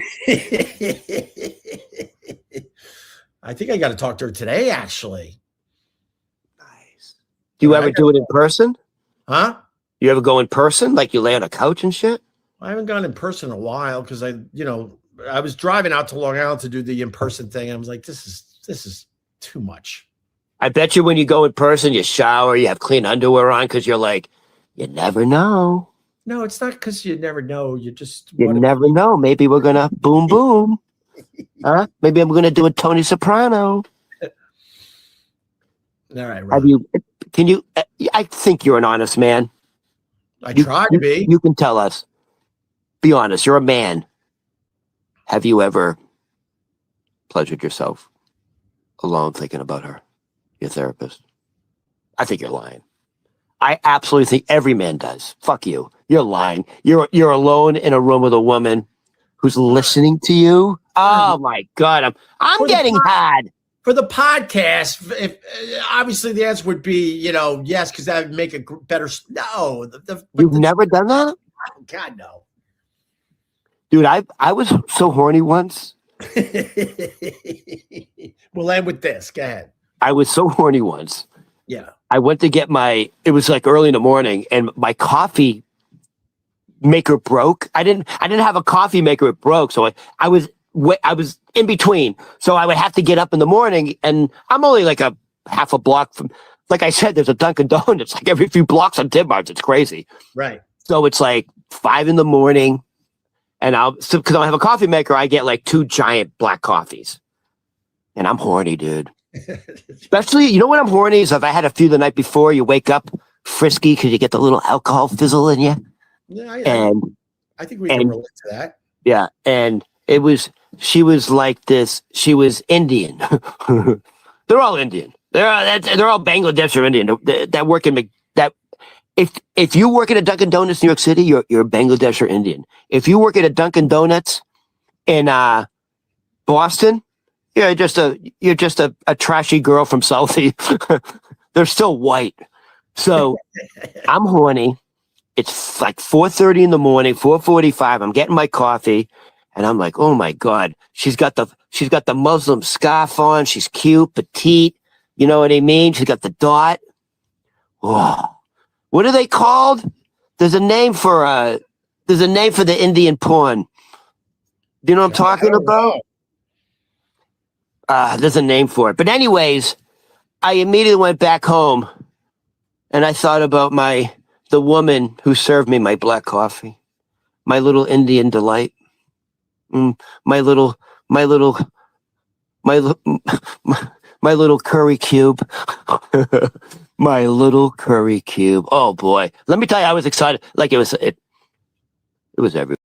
I think I got to talk to her today, actually. Nice. Do you ever do it in person? Huh? You ever go in person? Like you lay on a couch and shit? I haven't gone in person in a while because I was driving out to Long Island to do the in-person thing. And I was like, this is too much. I bet you when you go in person, you shower, you have clean underwear on because you're like, you never know. No, it's not because you never know. You never know. Maybe we're going to boom, boom. Huh? Maybe I'm going to do a Tony Soprano. All right. I think you're an honest man. I try to be. You can tell us. Be honest. You're a man. Have you ever pleasured yourself alone thinking about her, your therapist? I think you're lying. I absolutely think every man does. Fuck you. You're lying. You're alone in a room with a woman who's listening to you. Oh my God. I'm getting hard. For the podcast, if obviously the answer would be, yes, because that would make it better. No. You've never done that? God, no. Dude, I was so horny once. We'll end with this. Go ahead. I was so horny once. Yeah. I went to get it was like early in the morning, and my coffee maker broke. I didn't have a coffee maker. It broke. So I was in between. So I would have to get up in the morning, and I'm only like a half a block from, like I said, there's a Dunkin' Donuts like every few blocks on Tim Martins. It's crazy. Right. So it's like 5 a.m. and because I don't have a coffee maker, I get like 2 giant black coffees, and I'm horny, dude. Especially, when I'm horny is if I had a few the night before. You wake up frisky because you get the little alcohol fizzle in you. Yeah, and I think we can relate to that. Yeah, and she was like this. She was Indian. They're all Indian. They're all Bangladesh or Indian. That work in that. If you work at a Dunkin' Donuts, New York City, you're Bangladesh or Indian. If you work at a Dunkin' Donuts in Boston, you're just a trashy girl from Southie. They're still white. So I'm horny. It's like 4:30 in the morning, 4:45. I'm getting my coffee, and I'm like, oh my God, she's got the Muslim scarf on. She's cute, petite. You know what I mean? She's got the dot. Whoa. What are they called? There's a name for the Indian porn. Do you know what I'm talking about? There's a name for it. But anyways, I immediately went back home and I thought about the woman who served me my black coffee, my little Indian delight, my little curry cube, my little curry cube. Oh boy, let me tell you, I was excited. Like it was everywhere.